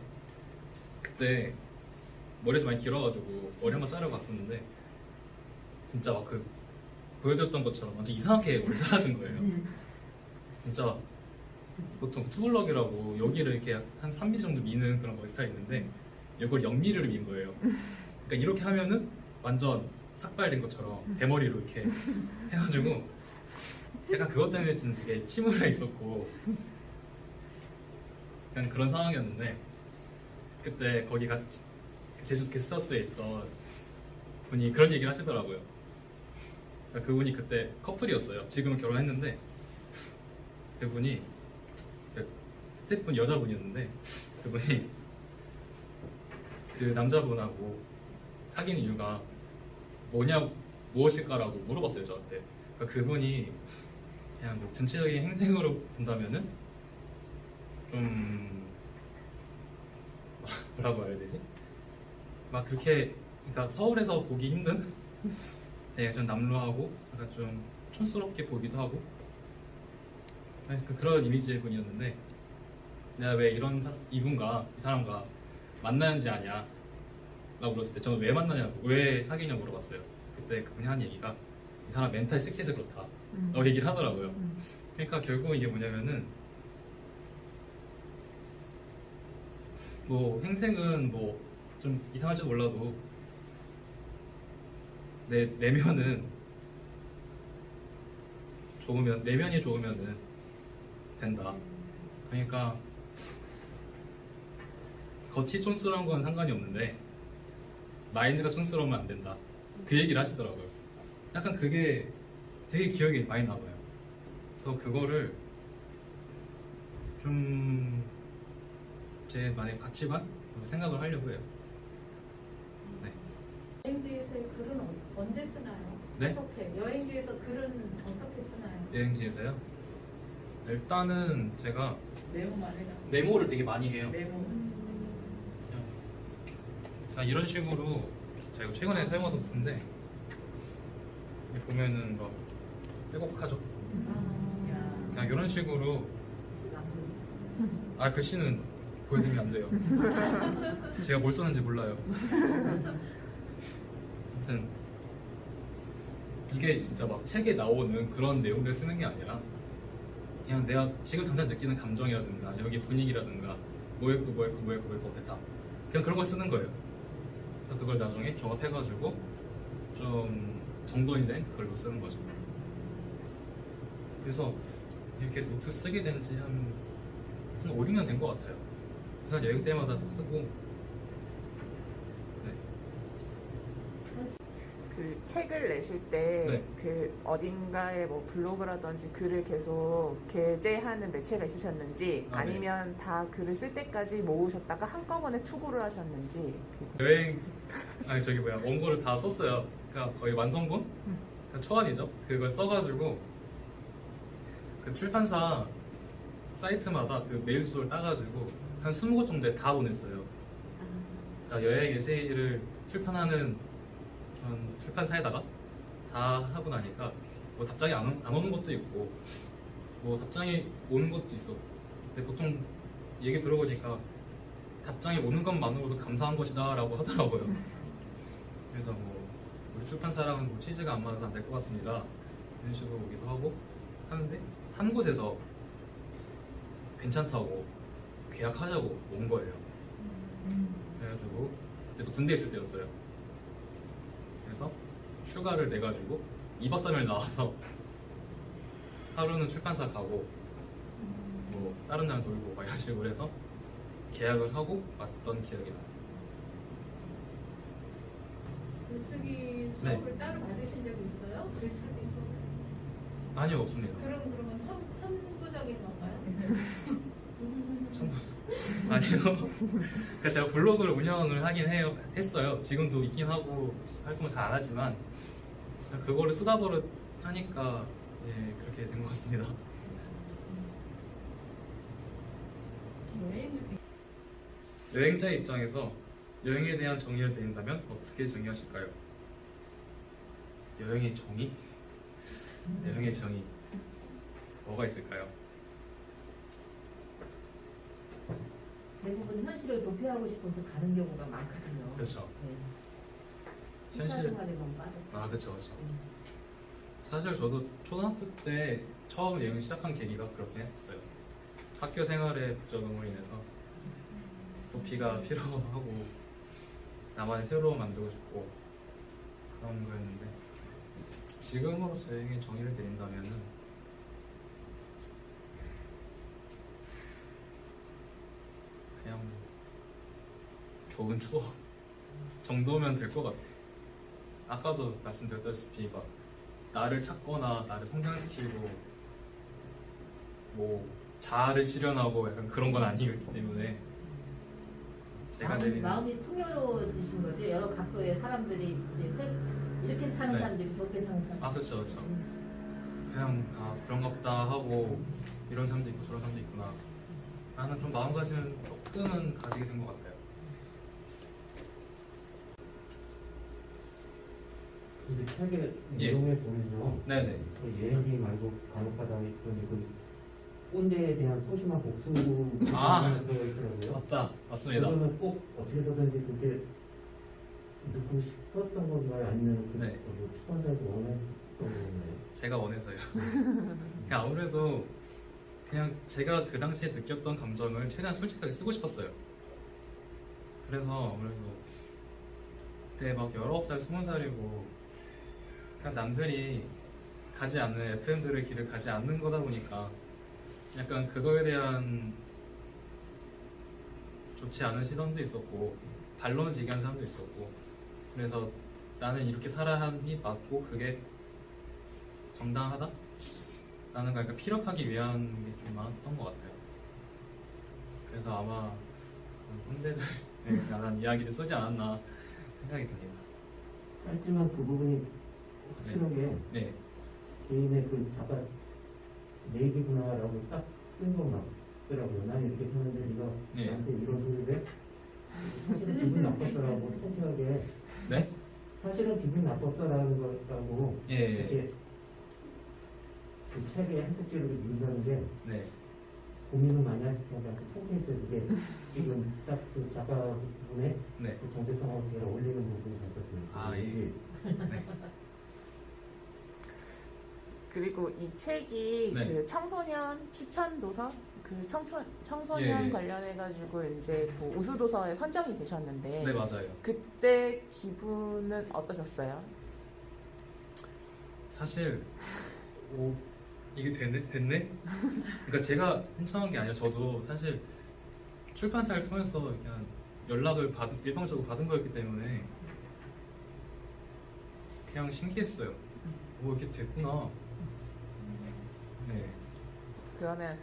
그때 머리가 좀 많이 길어가지고 머리 한번 자르고 갔었는데 진짜 막 그 보여드렸던 것처럼 완전 이상하게 머리 잘라준 거예요. 진짜 보통 투블럭이라고 여기를 이렇게 한 3mm 정도 미는 그런 머리 스타일이 있는데 이걸 0mm를 민 거예요. 그러니까 이렇게 하면은 완전 삭발된 것처럼 대머리로 이렇게 해가지고 약간 그것 때문에 좀 되게 침울해 있었고 약간 그런 상황이었는데 그때 거기 제주 게스트하우스에 있던 분이 그런 얘기를 하시더라고요. 그러니까 그분이 그때 커플이었어요. 지금은 결혼했는데 그분이 스태프분 여자분이었는데 그분이 그 남자분하고 사귄 이유가 무엇일까라고 물어봤어요 저한테. 그러니까 그분이 그냥 뭐 전체적인 행색으로 본다면은 좀 뭐라고 해야 되지? 막 그렇게 그러니까 서울에서 보기 힘든 네, 좀 남루하고 약간 좀 촌스럽게 보기도 하고 그런 이미지의 분이었는데 내가 왜 이분과 이 사람과 만나는지 아냐 라고 물었을 때 저는 왜 만나냐고 왜 사귀냐고 물어봤어요. 그때 그분이 한 얘기가 이 사람 멘탈이 섹시해서 그렇다 라고 얘기를 하더라고요. 그러니까 결국 이게 뭐냐면은 뭐 행색은 뭐 좀 이상할지 몰라도 내 내면은 좋으면 내면이 좋으면은 된다. 그러니까 겉이 촌스러운 건 상관이 없는데 마인드가 촌스러우면 안 된다. 그 얘기를 하시더라고요. 약간 그게 되게 기억에 많이 남아요. 그래서 그거를 좀 제 만의 가치관 생각을 하려고 해요. 네. 여행지에서의 글은 언제 쓰나요? 네? 어떻게? 여행지에서 글은 어떻게 쓰나요? 여행지에서요. 일단은 제가 메모만 해라. 메모를 되게 많이 해요. 메모. 자, 이런 식으로 제가 최근에 사용하던 노트인데 여기 보면은 막 빼곡하죠. 그냥 이런 식으로 글씨는 보여드리면 안 돼요. 제가 뭘 썼는지 몰라요. 아무튼 이게 진짜 막 책에 나오는 그런 내용을 쓰는 게 아니라 그냥 내가 지금 당장 느끼는 감정이라든가 여기 분위기라든가 뭐였고 어땠다 그냥 그런 걸 쓰는 거예요. 그래서 그걸 나중에 종합해가지고 좀 정돈이 된 글로 쓰는 거죠. 그래서 이렇게 노트 쓰게 된 지 한 5, 6년 된 것 같아요. 그래서 여행 때마다 쓰고 네. 그 책을 내실 때 네. 그 어딘가에 뭐 블로그라든지 글을 계속 게재하는 매체가 있으셨는지 아, 네. 아니면 다 글을 쓸 때까지 모으셨다가 한꺼번에 투고를 하셨는지. 여행 원고를 다 썼어요. 그러니까 거의 완성본? 그러니까 초안이죠. 그걸 써가지고 그 출판사 사이트마다 그 메일 주소를 따가지고 한 20곳 정도에 다 보냈어요. 그러니까 여행 에세이를 출판하는 그런 출판사에다가 다 하고 나니까 뭐 답장이 안 오는 것도 있고 뭐 답장이 오는 것도 있어. 근데 보통 얘기 들어보니까 답장이 오는 것만으로도 감사한 것이다 라고 하더라고요. 그래서 뭐 우리 출판사랑은 뭐 취지가 안 맞아서 안 될 것 같습니다 이런 식으로 오기도 하고 하는데 한 곳에서 괜찮다고 계약하자고 온 거예요. 그래가지고 그때도 군대 있을 때였어요. 그래서 휴가를 내가지고 2박 3일 나와서 하루는 출판사 가고 뭐 다른 날 놀고 막 이런 식으로 해서 계약을 하고 왔던 기억이 나요. 글쓰기 네. 수업을 따로 받으신 적이 있어요? 글쓰기 수업? 아니요, 없습니다. 그러면 천부적인 건가요? 전부 아니요. 그러니까 제가 블로그를 운영을 하긴 했어요. 지금도 있긴 하고 활동을 잘 안 하지만 그거를 쓰다 버릇 하니까 예, 그렇게 된 것 같습니다. 여행자의 입장에서 여행에 대한 정의를 내린다면 어떻게 정의하실까요? 여행의 정의? 여행의 정의 뭐가 있을까요? 대부분 현실을 도피하고 싶어서 가는 경우가 많거든요. 그렇죠. 네. 현실. 일상생활에 너무 빠져. 그렇죠. 사실 저도 초등학교 때 처음 여행을 시작한 계기가 그렇긴 했었어요. 학교 생활의 부적응으로 인해서 도피가 필요하고 나만의 새로운 만들고 싶고 그런 거였는데 지금으로서 여행의 정의를 내린다면은 좋은 추억 정도면 될 것 같아요. 아까도 말씀드렸다시피 막 나를 찾거나 나를 성장시키고 뭐 자아를 실현하고 약간 그런 건 아니기 때문에 제가 내리는 마음이 풍요로워지신 거지. 여러 각도의 사람들이 이제 이렇게 사는 네. 사람들이 저렇게 사는 사람. 아 그렇죠 그렇죠. 그냥 아 그런가 보다 하고 이런 사람도 있고 저런 사람도 있구나 라는 그런 마음가짐은 조금은 가지게 된 것 같아요. 근데 책의 예. 내용에 보면요, 네네. 그 예행이 말고 간혹하다 그런데 그 꼰대에 대한 소심한 복수 아. 되어 있더라고요. 맞다 맞습니다. 그거는 꼭 어떻게 해서든지 그게 듣고 싶었던 건가요? 아니면 그 네. 출판사에서 원했던 건가요? 제가 원해서요. 그냥 아무래도 그냥 제가 그 당시에 느꼈던 감정을 최대한 솔직하게 쓰고 싶었어요. 그래서 아무래도 그때 막 19살, 20살이고 그냥 남들이 가지 않는 FM들의 길을 가지 않는 거다 보니까 약간 그거에 대한 좋지 않은 시선도 있었고 반론을 제기하는 사람도 있었고 그래서 나는 이렇게 살아야 하니 맞고 그게 정당하다? 라는 걸 약간 피력하기 위한 게 좀 많았던 것 같아요. 그래서 아마 꼰대들에 관한 이야기를 쓰지 않았나 생각이 듭니다. 짧지만 그 부분이 확실하게 네, 개인의 그 작가 내 얘기구나라고 딱 쓴 것 같더라고요. 난 이렇게 사는데 네가 네. 나한테 이런 소리를 해? 사실은 기분 나빴더라고. 솔직하게 네, 사실은 기분 나빴어라는 거라고 예, 이렇게 그 책의 한 쪽지를 읽는다는 게 네, 고민을 많이 하실 텐데 그 포켓에서 그게 지금 딱 그 작가분의 네. 그 정체성하고 제일 어울리는 부분이 같았습니다. 아, 예. 네. 그리고 이 책이 네. 그 청소년 추천 도서, 그 청소년 예, 예. 관련해 가지고 이제 그 우수 도서에 선정이 되셨는데 네 맞아요. 그때 기분은 어떠셨어요? 사실 이게 됐네? 그러니까 제가 신청한 게 아니라 저도 사실 출판사를 통해서 그냥 연락을 일방적으로 받은 거였기 때문에 그냥 신기했어요. 오 이렇게 됐구나. 네, 그러면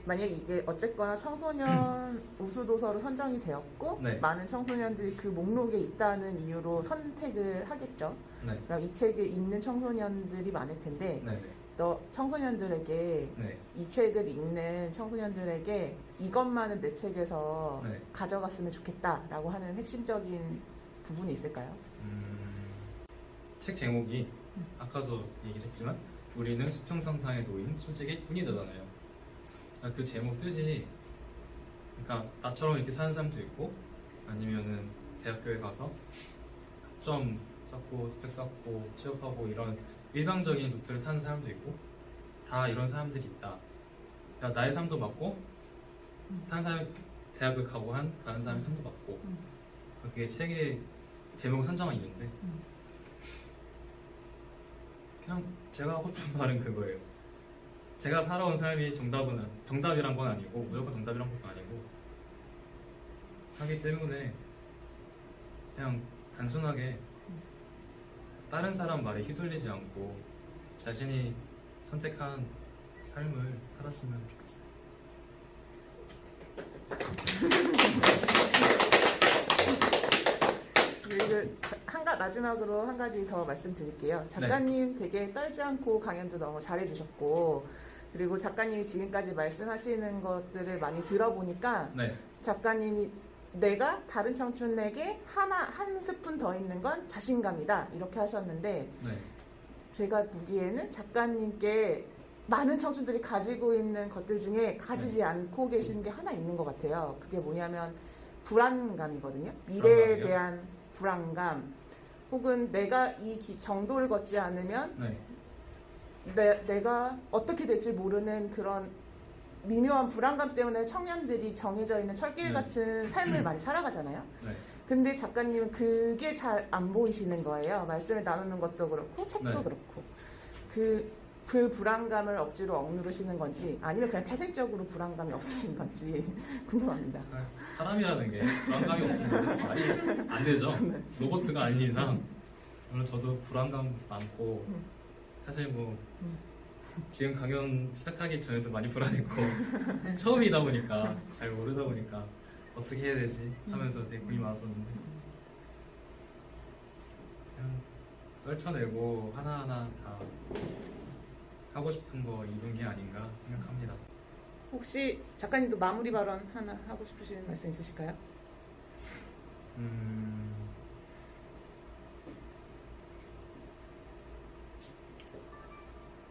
만약에 이게 어쨌거나 청소년 우수 도서로 선정이 되었고 네. 많은 청소년들이 그 목록에 있다는 이유로 선택을 하겠죠. 네, 그럼 이 책을 읽는 청소년들이 많을 텐데 네, 너 청소년들에게 네, 이 책을 읽는 청소년들에게 이것만은 내 책에서 네. 가져갔으면 좋겠다라고 하는 핵심적인 부분이 있을까요? 책 제목이 아까도 얘기를 했지만 우리는 수평상상에 놓인 수직일 뿐이다잖아요. 그러니까 그 제목 뜻이 그러니까 나처럼 이렇게 사는 사람도 있고 아니면은 대학교에 가서 학점 쌓고 스펙 쌓고 취업하고 이런 일방적인 루트를 타는 사람도 있고 다 이런 사람들이 있다. 그러니까 나의 삶도 맞고 다른 사람이 대학을 가고 한 다른 사람의 삶도 맞고 그게 책의 제목을 선정한 이유인데 그냥 제가 하고 싶은 말은 그거예요. 제가 살아온 삶이 정답이란 건 아니고 무조건 정답이란 것도 아니고 하기 때문에 그냥 단순하게 다른 사람 말에 휘둘리지 않고 자신이 선택한 삶을 살았으면 좋겠어요. 그리고 마지막으로 한 가지 더 말씀드릴게요. 작가님 되게 떨지 않고 강연도 너무 잘해주셨고 그리고 작가님이 지금까지 말씀하시는 것들을 많이 들어보니까 네, 작가님이 내가 다른 청춘에게 한 스푼 더 있는 건 자신감이다 이렇게 하셨는데 네, 제가 보기에는 작가님께 많은 청춘들이 가지고 있는 것들 중에 가지지 않고 계신 게 하나 있는 것 같아요. 그게 뭐냐면 불안감이거든요. 미래에 불안감이요? 대한 불안감 혹은 내가 이 정도를 걷지 않으면 네, 내가 어떻게 될지 모르는 그런 미묘한 불안감 때문에 청년들이 정해져 있는 철길 네. 같은 삶을 많이 살아가잖아요. 네, 근데 작가님은 그게 잘 안 보이시는 거예요. 말씀을 나누는 것도 그렇고 책도 네. 그렇고 그 그 불안감을 억지로 억누르시는 건지 아니면 그냥 태생적으로 불안감이 없으신 건지 궁금합니다. 사람이라는 게 불안감이 없으면 말이 안 되죠. 로봇가 아닌 이상 물론 저도 불안감 많고 사실 뭐 지금 강연 시작하기 전에도 많이 불안했고 처음이다 보니까 잘 모르다 보니까 어떻게 해야 되지 하면서 되게 고민이 많았었는데 그냥 떨쳐내고 하나하나 다 하고 싶은 거 이룬 게 아닌가 생각합니다. 혹시 작가님도 마무리 발언 하나 하고 싶으신 말씀 있으실까요?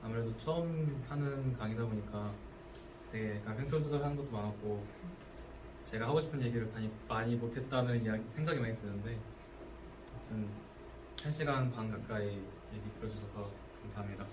아무래도 처음 하는 강의다 보니까 되게 약간 횡설수설하는 것도 많았고 제가 하고 싶은 얘기를 많이 못했다는 생각이 많이 드는데 아무튼 1시간 반 가까이 얘기 들어주셔서 감사합니다.